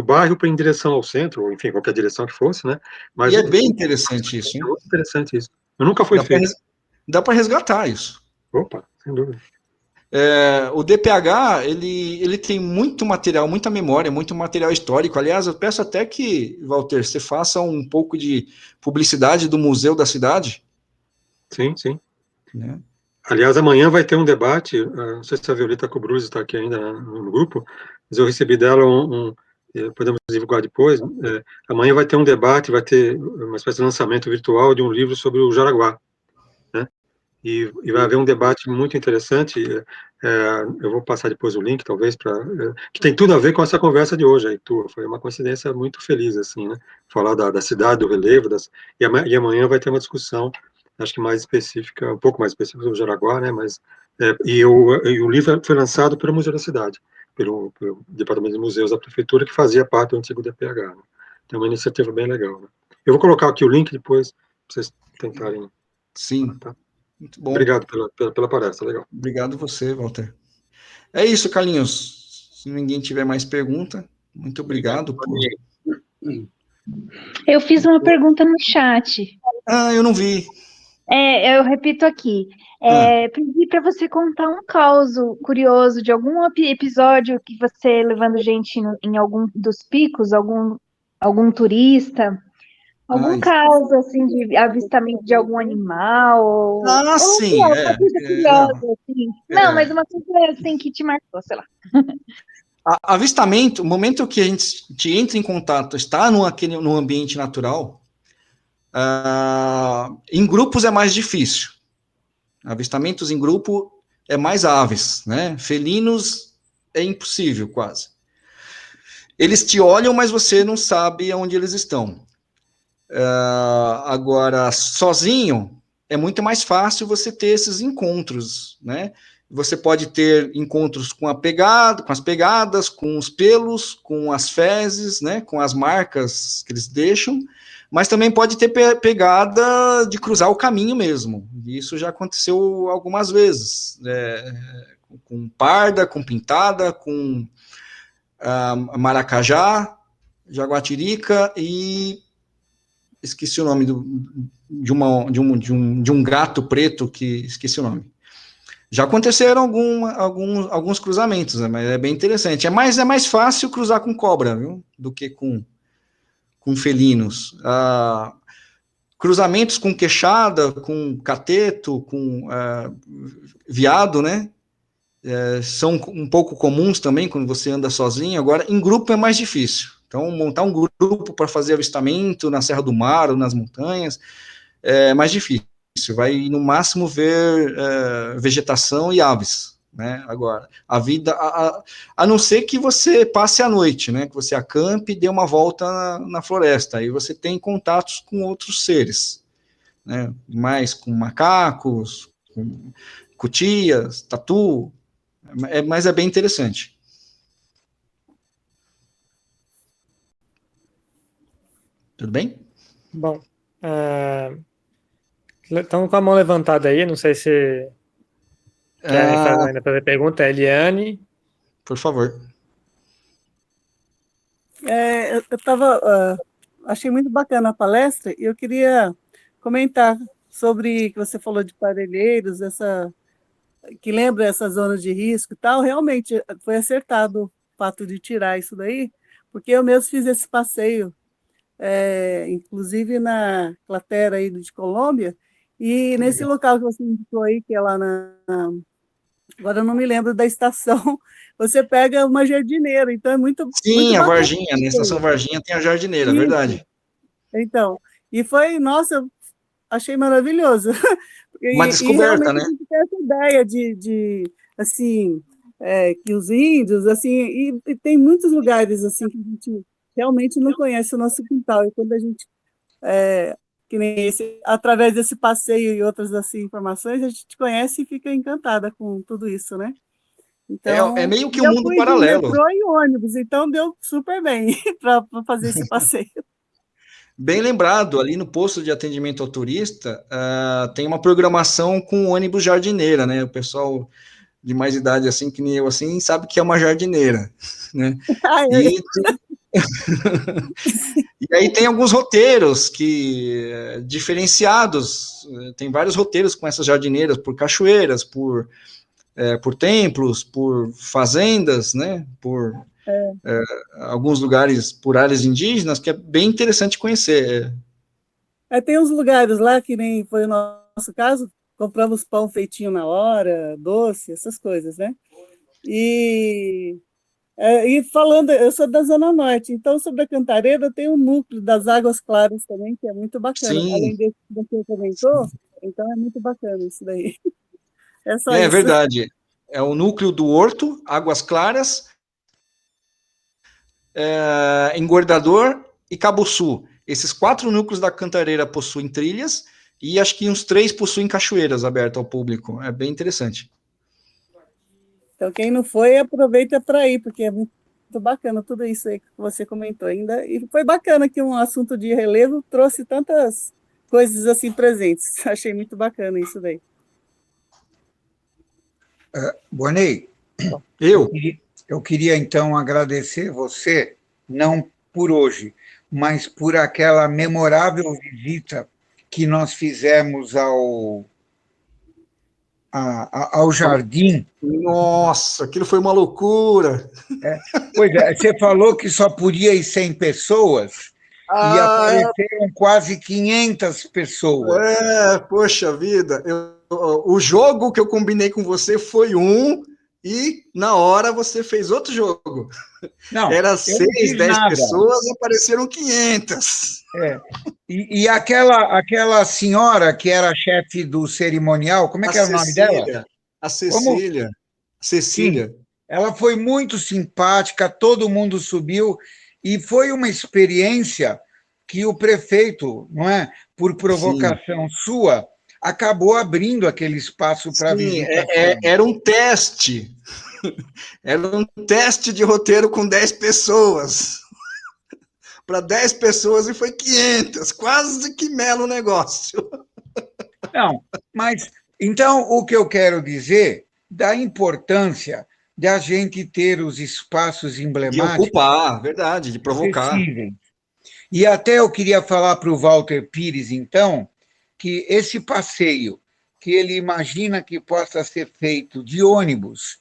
bairro para em direção ao centro, ou enfim, qualquer direção que fosse, né? Mas e é bem interessante isso, hein? É muito interessante isso. Eu nunca fui feito. Dá para resgatar isso. Opa, sem dúvida. O DPH, ele tem muito material, muita memória, muito material histórico. Aliás, eu peço até que, Walter, você faça um pouco de publicidade do museu da cidade. Sim, sim. Né? Aliás, amanhã vai ter um debate, não sei se a Violeta Cobruz está aqui ainda no grupo, mas eu recebi dela podemos divulgar depois, amanhã vai ter um debate, vai ter uma espécie de lançamento virtual de um livro sobre o Jaraguá, né? E vai haver um debate muito interessante, eu vou passar depois o link, talvez, que tem tudo a ver com essa conversa de hoje aí, tua, foi uma coincidência muito feliz, assim, né? Falar da cidade, do relevo, e amanhã vai ter uma discussão, acho que mais específica, um pouco mais específica do Jaraguá, né? Mas, e o livro foi lançado pelo Museu da Cidade, pelo Departamento de Museus da Prefeitura, que fazia parte do antigo DPH, né? Então, é uma iniciativa bem legal, né? Eu vou colocar aqui o link depois, para vocês tentarem. Sim. Tá? Muito bom. Obrigado pela palestra, legal. Obrigado você, Walter. É isso, Carlinhos. Se ninguém tiver mais pergunta, muito obrigado. Eu fiz uma pergunta no chat. Eu não vi. Eu repito aqui. Pedi para você contar um caos curioso de algum episódio que você levando gente em algum dos picos, algum turista. Algum caso, assim, de avistamento de algum animal? Sim. Uma coisa curiosa, assim. Não, mas uma coisa, assim, que te marcou, sei lá. Avistamento, o momento que a gente entra em contato, está no ambiente natural, em grupos é mais difícil. Avistamentos em grupo é mais aves, né? Felinos é impossível, quase. Eles te olham, mas você não sabe onde eles estão. Agora, sozinho, é muito mais fácil você ter esses encontros, né? Você pode ter encontros com as pegadas, com os pelos, com as fezes, né? Com as marcas que eles deixam, mas também pode ter pegada de cruzar o caminho mesmo. Isso já aconteceu algumas vezes, com parda, com pintada, com maracajá, jaguatirica e esqueci o nome de um gato preto que esqueci o nome. Já aconteceram alguns cruzamentos, né, mas é bem interessante. É mais fácil cruzar com cobra, viu, do que com felinos. Cruzamentos com queixada, com cateto, com veado, né? São um pouco comuns também quando você anda sozinho. Agora, em grupo é mais difícil. Então, montar um grupo para fazer avistamento na Serra do Mar ou nas montanhas é mais difícil. Vai, no máximo, ver vegetação e aves. Né? Agora, a vida, a não ser que você passe a noite, né? Que você acampe e dê uma volta na floresta. Aí você tem contatos com outros seres. Né? Mais com macacos, com cutias, tatu. Mas é bem interessante. Tudo bem? Bom, estão com a mão levantada aí, não sei se querem ainda fazer pergunta. Eliane. Por favor. Achei muito bacana a palestra e eu queria comentar sobre que você falou de parelheiros, que lembra essas zonas de risco e tal. Realmente foi acertado o fato de tirar isso daí, porque eu mesmo fiz esse passeio inclusive na cratera aí de Colômbia, e nesse local que você indicou aí, que é lá agora eu não me lembro da estação, você pega uma jardineira, então é muito Sim, a bacana. Varginha, na estação Varginha tem a jardineira, Isso. verdade. Então, e foi, nossa, achei maravilhoso. Uma descoberta, realmente né? a gente tem essa ideia assim, que os índios, assim, e tem muitos lugares, assim, que a gente realmente não conhece o nosso quintal, e quando a gente, que nem esse, através desse passeio e outras, assim, informações, a gente conhece e fica encantada com tudo isso, né? Então, É meio que um eu mundo fui de paralelo. metrô e ônibus, então deu super bem para fazer esse passeio. Bem lembrado, ali no posto de atendimento ao turista, tem uma programação com ônibus jardineira, né? O pessoal de mais idade, assim, que nem eu, assim, sabe que é uma jardineira, né? E aí tem alguns roteiros diferenciados, tem vários roteiros com essas jardineiras, por cachoeiras, por templos, por fazendas, né? Por alguns lugares, por áreas indígenas, que é bem interessante conhecer. Tem uns lugares lá, que nem foi o nosso caso, compramos pão feitinho na hora, doce, essas coisas, né? E falando, eu sou da Zona Norte, então sobre a Cantareira tem um núcleo das Águas Claras também, que é muito bacana. Sim. Além desse que você comentou, então é muito bacana isso daí. É só isso. É verdade. É o núcleo do Horto, Águas Claras, Engordador e Cabuçu. Esses 4 núcleos da Cantareira possuem trilhas e acho que uns 3 possuem cachoeiras abertas ao público. É bem interessante. Então, quem não foi, aproveita para ir, porque é muito bacana tudo isso aí que você comentou ainda. E foi bacana que um assunto de relevo trouxe tantas coisas assim presentes. Achei muito bacana isso daí. Bonei, eu queria então agradecer você, não por hoje, mas por aquela memorável visita que nós fizemos ao jardim. Nossa, aquilo foi uma loucura. Pois é, você falou que só podia ir 100 pessoas e apareceram quase 500 pessoas. Poxa vida, o jogo que eu combinei com você foi um e na hora você fez outro jogo. Não, era 6, 10 nada. pessoas, apareceram 500. E aquela senhora que era chefe do cerimonial, como é que era o nome dela? A Cecília. Cecília. Sim, ela foi muito simpática, todo mundo subiu, e foi uma experiência que o prefeito, não é, por provocação sua, acabou abrindo aquele espaço para visitação. Era um teste. Era um teste de roteiro com 10 pessoas. Para 10 pessoas e foi 500. Quase que mela o negócio. Não, mas então o que eu quero dizer da importância de a gente ter os espaços emblemáticos. De ocupar, verdade, de provocar. Acessíveis. E até eu queria falar para o Walter Pires, então, que esse passeio que ele imagina que possa ser feito de ônibus,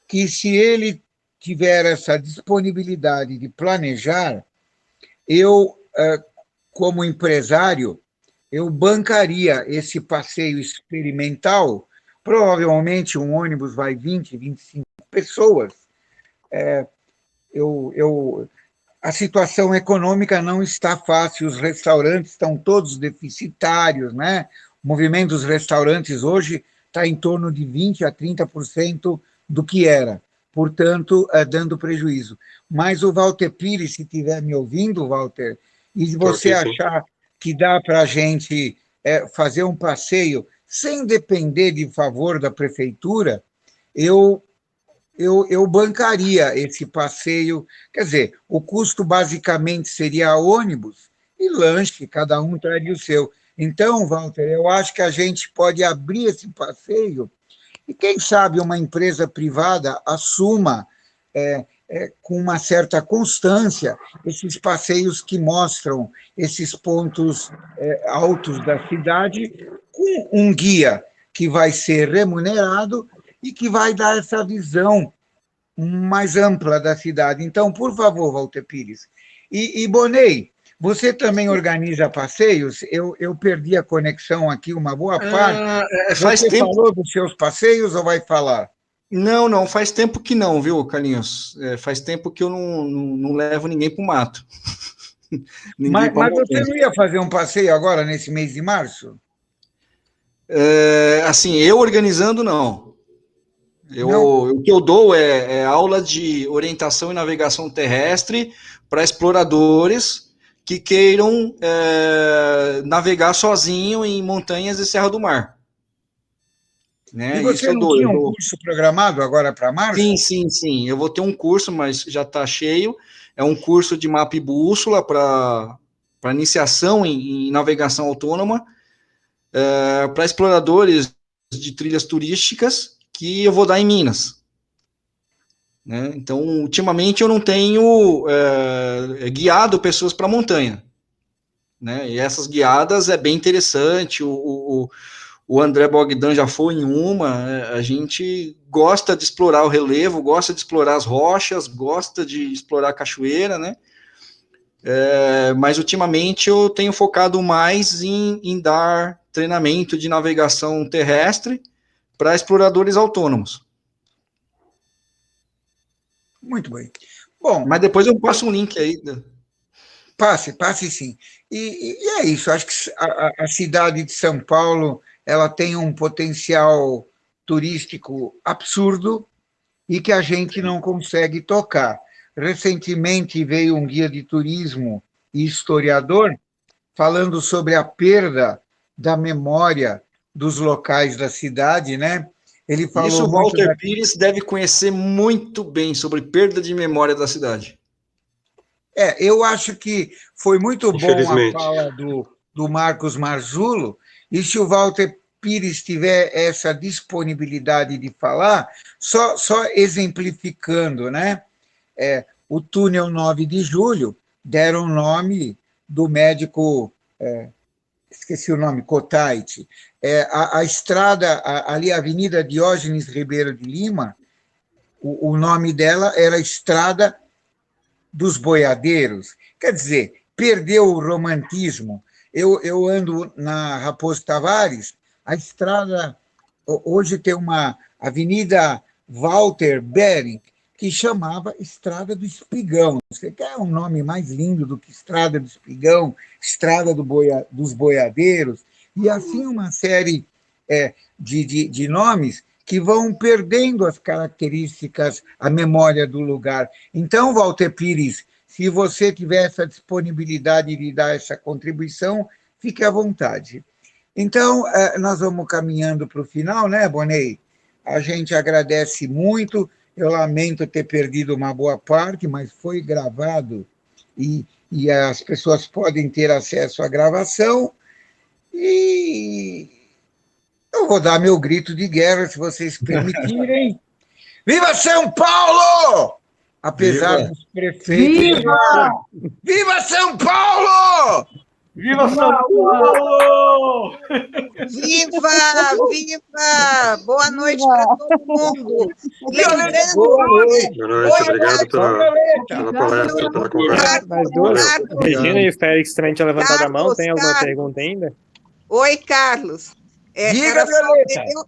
que se ele tiver essa disponibilidade de planejar, eu, como empresário, eu bancaria esse passeio experimental. Provavelmente um ônibus vai 20, 25 pessoas. A situação econômica não está fácil, os restaurantes estão todos deficitários, né? O movimento dos restaurantes hoje está em torno de 20% a 30% do que era, portanto, dando prejuízo. Mas o Walter Pires, se estiver me ouvindo, Walter, e se você achar que dá para a gente fazer um passeio sem depender de favor da prefeitura, eu bancaria esse passeio. Quer dizer, o custo basicamente seria ônibus e lanche, cada um traria o seu. Então, Walter, eu acho que a gente pode abrir esse passeio e, quem sabe, uma empresa privada assuma com uma certa constância esses passeios que mostram esses pontos altos da cidade, com um guia que vai ser remunerado e que vai dar essa visão mais ampla da cidade. Então, por favor, Walter Pires. E Bonei, Você também organiza passeios? Eu perdi a conexão aqui uma boa parte. Faz Você tempo. falou dos seus passeios ou vai falar? Não, faz tempo que não, viu, Carlinhos? Faz tempo que eu não levo ninguém para o mato. Mas você não ia fazer um passeio agora, nesse mês de março? Assim, eu organizando, não. O que eu dou é aula de orientação e navegação terrestre para exploradores que queiram navegar sozinho em montanhas e Serra do Mar. Né? E você não tinha um curso programado agora para março? Sim. Eu vou ter um curso, mas já está cheio. É um curso de mapa e bússola para iniciação em navegação autônoma, para exploradores de trilhas turísticas, que eu vou dar em Minas. Né? Então, ultimamente, eu não tenho guiado pessoas para a montanha. Né? E essas guiadas é bem interessante. O André Bogdan já foi em uma. A gente gosta de explorar o relevo, gosta de explorar as rochas, gosta de explorar a cachoeira, né? Mas ultimamente eu tenho focado mais em dar treinamento de navegação terrestre para exploradores autônomos. Muito bem. Bom, mas depois eu passo um link aí. Passe sim. E é isso, acho que a cidade de São Paulo ela tem um potencial turístico absurdo e que a gente não consegue tocar. Recentemente veio um guia de turismo e historiador falando sobre a perda da memória dos locais da cidade, né? Ele falou isso o Walter Pires deve conhecer muito bem sobre perda de memória da cidade. Eu acho que foi muito bom a fala do Marcos Marzullo, e se o Walter Pires tiver essa disponibilidade de falar, só exemplificando, né? O túnel 9 de julho deram o nome do médico, esqueci o nome, Cotait. A estrada, ali, a Avenida Diógenes Ribeiro de Lima, o nome dela era Estrada dos Boiadeiros. Quer dizer, perdeu o romantismo. Eu ando na Raposo Tavares, a estrada, hoje tem uma Avenida Walter Bering, que chamava Estrada do Espigão. Você quer um nome mais lindo do que Estrada do Espigão, Estrada dos Boiadeiros, e assim uma série de nomes que vão perdendo as características, a memória do lugar. Então, Walter Pires, se você tiver essa disponibilidade de dar essa contribuição, fique à vontade. Então, nós vamos caminhando para o final, né, Bonet? A gente agradece muito, eu lamento ter perdido uma boa parte, mas foi gravado e as pessoas podem ter acesso à gravação, e eu vou dar meu grito de guerra, se vocês permitirem. Viva São Paulo! Apesar dos prefeitos... Viva São Paulo! Viva São Paulo! Viva! Boa noite para todo mundo. Boa noite, obrigado pela palestra, pela conversa. Regina e o Félix também tinham levantado a mão. Tem alguma pergunta ainda? Oi, Carlos.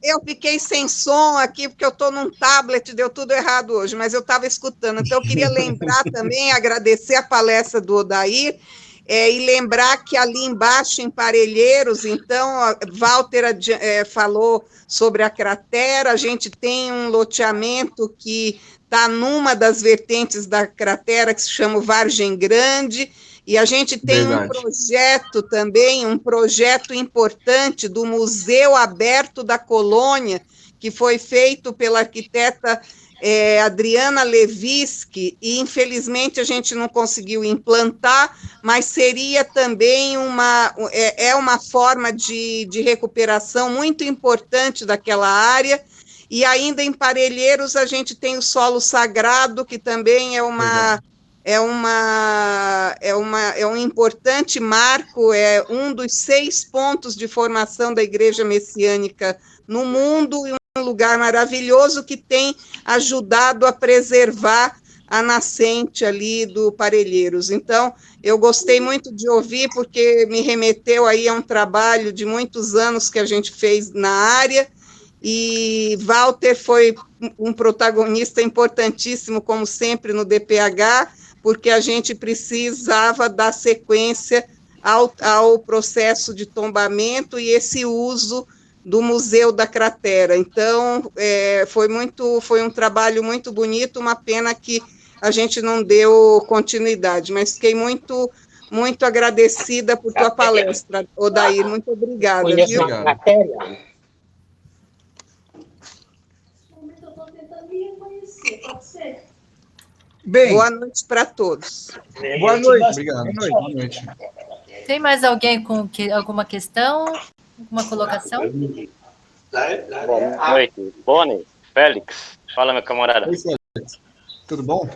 Eu fiquei sem som aqui, porque eu estou num tablet, deu tudo errado hoje, mas eu estava escutando. Então, eu queria lembrar também, agradecer a palestra do Odair, e lembrar que ali embaixo, em Parelheiros, então, Walter falou sobre a cratera, a gente tem um loteamento que está numa das vertentes da cratera, que se chama Vargem Grande, e a gente tem um projeto também, um projeto importante do Museu Aberto da Colônia, que foi feito pela arquiteta Adriana Levinsky, e infelizmente a gente não conseguiu implantar, mas seria também uma forma de recuperação muito importante daquela área. E ainda em Parelheiros a gente tem o Solo Sagrado, que também é um importante marco, é um dos 6 pontos de formação da Igreja Messiânica no mundo, e um lugar maravilhoso que tem ajudado a preservar a nascente ali do Parelheiros. Então, eu gostei muito de ouvir, porque me remeteu aí a um trabalho de muitos anos que a gente fez na área, e Walter foi um protagonista importantíssimo, como sempre, no DPH, porque a gente precisava dar sequência ao processo de tombamento e esse uso do Museu da Cratera. Então, foi um trabalho muito bonito, uma pena que a gente não deu continuidade, mas fiquei muito, muito agradecida por tua palestra, Odair, muito obrigada. Viu? Bem, boa noite para todos. Boa noite. Obrigado. Boa noite. Tem mais alguém com alguma questão? Alguma colocação? Boa noite. Boni, Félix. Fala, meu camarada. Oi, Félix. Tudo bom?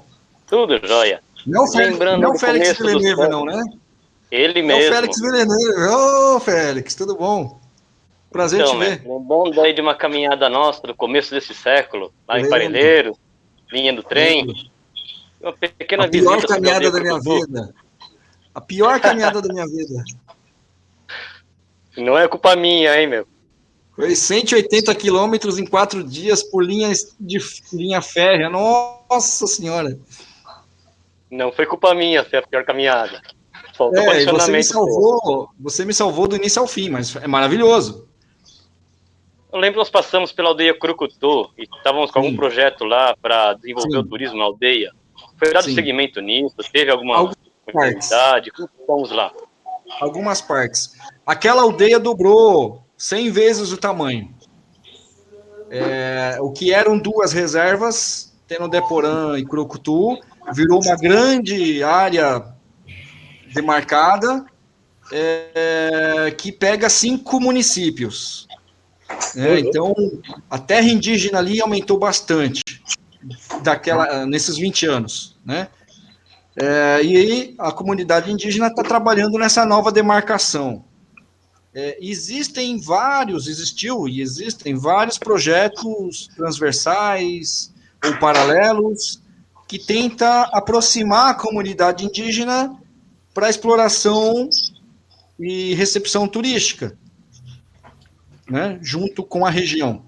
Tudo jóia. Não, Lembrando Félix Villeneuve, não, né? Ele mesmo. É o Félix Villeneuve. Ô, Félix, tudo bom? Prazer então, te ver. Lembrando aí de uma caminhada nossa do começo desse século, lá em Parelheiros, linha do trem. Uma pequena visita. A pior caminhada da minha vida. A pior caminhada da minha vida. Não é culpa minha, hein, meu? Foi 180 quilômetros em 4 dias por linha férrea. Nossa Senhora. Não foi culpa minha ser a pior caminhada. Faltou condicionamento. Você me salvou do início ao fim, mas é maravilhoso. Eu lembro que nós passamos pela aldeia Curucutu e estávamos com algum projeto lá para desenvolver o turismo na aldeia. Foi dado segmento nisso? Teve alguma oportunidade? Como estamos lá? Algumas partes. Aquela aldeia dobrou 100 vezes o tamanho. O que eram 2 reservas, Tenodeporã e Curucutu, virou uma grande área demarcada que pega 5 municípios. Então, a terra indígena ali aumentou bastante nesses 20 anos. Né? E aí a comunidade indígena está trabalhando nessa nova demarcação. Existem vários projetos transversais ou paralelos que tentam aproximar a comunidade indígena para exploração e recepção turística, né, junto com a região.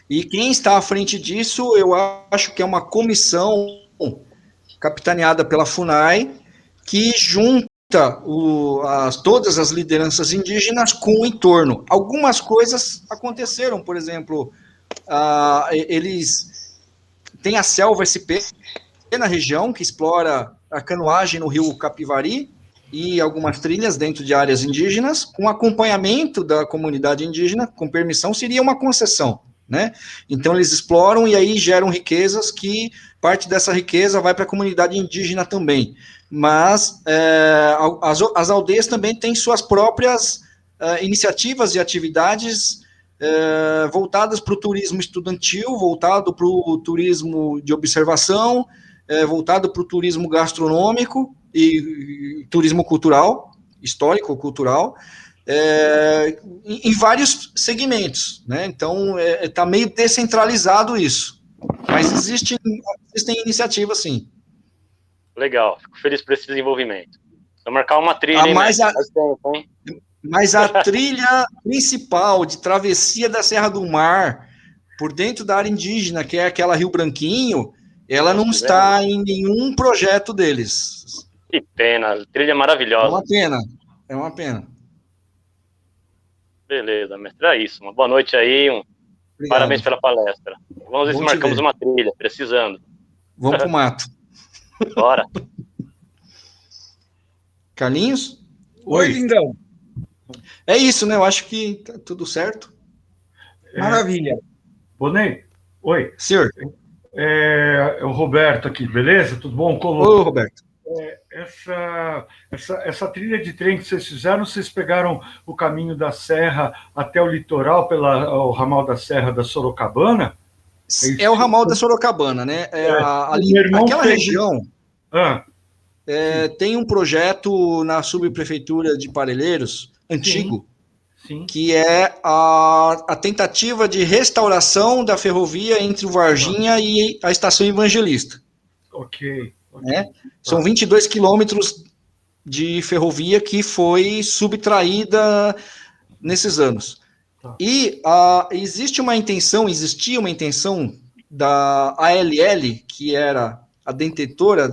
E quem está à frente disso, eu acho que é uma comissão capitaneada pela FUNAI, que junta todas as lideranças indígenas com o entorno. Algumas coisas aconteceram, por exemplo, eles têm a Selva SP na região, que explora a canoagem no rio Capivari e algumas trilhas dentro de áreas indígenas, com acompanhamento da comunidade indígena, com permissão, seria uma concessão, né? Então, eles exploram e aí geram riquezas que parte dessa riqueza vai para a comunidade indígena também. Mas as aldeias também têm suas próprias iniciativas e atividades voltadas para o turismo estudantil, voltado para o turismo de observação, voltado para o turismo gastronômico e turismo cultural, histórico-cultural, em vários segmentos, né? Então, está meio descentralizado isso, mas existem iniciativas, sim. Legal, fico feliz por esse desenvolvimento. Vou marcar uma trilha, mas a trilha principal de travessia da Serra do Mar, por dentro da área indígena, que é aquela Rio Branquinho, ela não está em nenhum projeto deles. Que pena, trilha maravilhosa. É uma pena. Beleza, mestre, é isso. Uma boa noite aí, parabéns pela palestra. Vamos ver se marcamos uma trilha, precisando. Vamos pro mato. Bora. Carlinhos? Oi, lindão. É isso, né? Eu acho que tá tudo certo. Maravilha. Bonei? Oi. Senhor. É o Roberto aqui, beleza? Tudo bom? Ô, Roberto. Essa trilha de trem que vocês fizeram, vocês pegaram o caminho da serra até o litoral, o ramal da Serra da Sorocabana? É o ramal da Sorocabana, né? Aquela região tem um projeto na subprefeitura de Parelheiros, antigo, sim. Que é a tentativa de restauração da ferrovia entre o Varginha e a Estação Evangelista. Ok. Né? São 22 quilômetros de ferrovia que foi subtraída nesses anos. E existia uma intenção da ALL, que era a detentora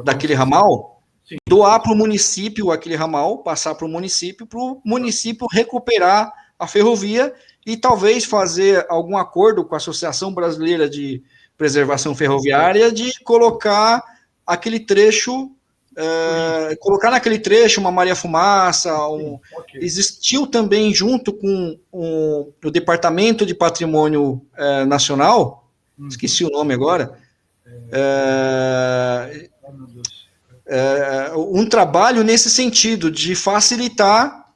daquele ramal, doar para o município aquele ramal, passar para o município recuperar a ferrovia e talvez fazer algum acordo com a Associação Brasileira de Preservação Ferroviária de colocar aquele trecho, colocar naquele trecho uma Maria Fumaça. Existiu também, junto com o Departamento de Patrimônio Nacional, esqueci o nome agora, um trabalho nesse sentido, de facilitar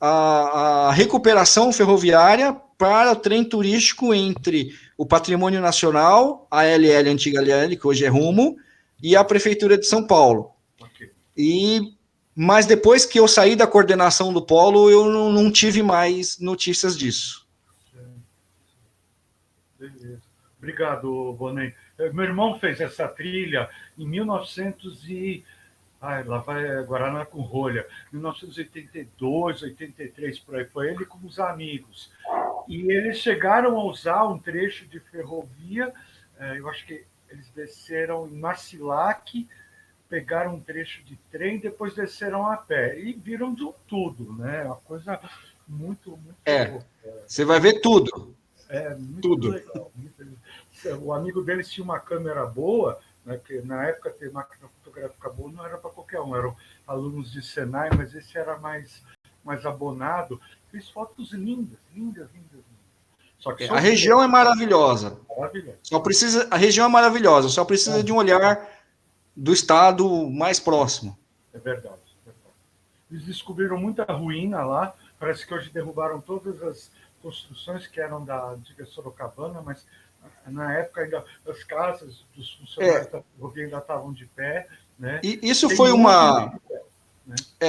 a recuperação ferroviária para o trem turístico entre o Patrimônio Nacional, a ALL, antiga ALL, que hoje é Rumo, e a Prefeitura de São Paulo. Mas depois que eu saí da coordenação do polo, eu não tive mais notícias disso. Beleza. Obrigado, Bonet. Meu irmão fez essa trilha em 1900 e... lá vai Guaraná com rolha. 1982, 83, por aí. Foi ele com os amigos. E eles chegaram a usar um trecho de ferrovia. Eu acho que eles desceram em Marcilac, pegaram um trecho de trem, depois desceram a pé. E viram de tudo, né? Uma coisa muito você vai ver tudo. Muito legal. O amigo deles tinha uma câmera boa, né, que na época ter máquina fotográfica boa não era para qualquer um, eram alunos de Senai, mas esse era mais abonado. Fiz fotos lindas. Só que a região é maravilhosa. A região é maravilhosa, só precisa de um olhar do estado mais próximo. É verdade. Eles descobriram muita ruína lá, parece que hoje derrubaram todas as construções que eram da antiga Sorocabana, mas na época ainda as casas dos funcionários da ferrovia ainda estavam de pé, né? E isso foi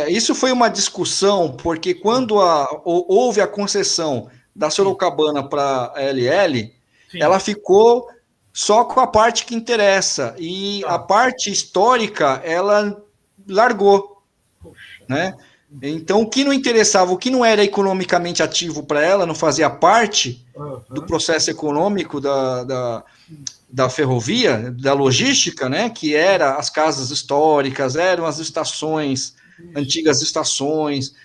isso foi uma discussão, porque quando houve a concessão da Sorocabana para a LL, ela ficou só com a parte que interessa, e a parte histórica ela largou, né? Então, o que não interessava, o que não era economicamente ativo para ela, não fazia parte do processo econômico da ferrovia, da logística, né, que era as casas históricas, eram as estações, antigas estações,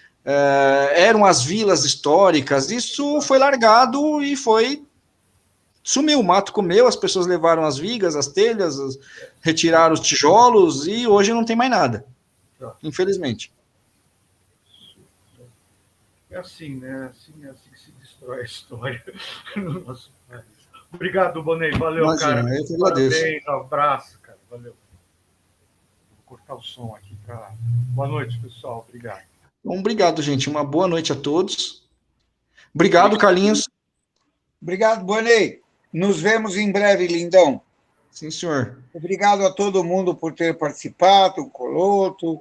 eram as vilas históricas, isso foi largado e sumiu, o mato comeu, as pessoas levaram as vigas, as telhas, retiraram os tijolos e hoje não tem mais nada, infelizmente. É assim, né? Assim que se destrói a história no nosso país. Obrigado, Bonet. Valeu, Imagina, cara. Eu que agradeço. Parabéns, abraço, cara. Valeu. Vou cortar o som aqui. Boa noite, pessoal. Obrigado. Bom, obrigado, gente. Uma boa noite a todos. Obrigado, Carlinhos. Obrigado, Bonet. Nos vemos em breve, lindão. Sim, senhor. Obrigado a todo mundo por ter participado, o Coloto,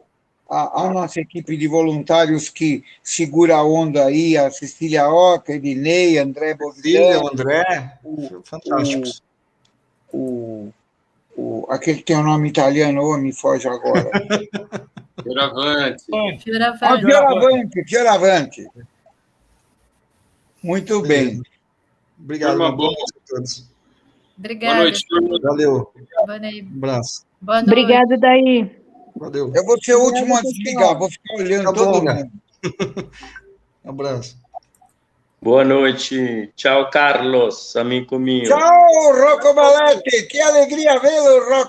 a nossa equipe de voluntários que segura a onda aí, a Cecília Oca, Ednei, André Boviano. André, fantásticos. Aquele que tem o nome italiano, me foge agora. Fioravante. Muito bem. Obrigado, uma boa noite a todos. Obrigada. Boa noite, turma. Valeu. Boa noite. Um abraço. Boa noite. Obrigada, Daí. Valeu. Eu vou ser o último a desligar, vou ficar olhando todo mundo. Um abraço. Boa noite. Tchau, Carlos, amigo meu. Tchau, Rocco Balete. Que alegria vê-lo, Rocco.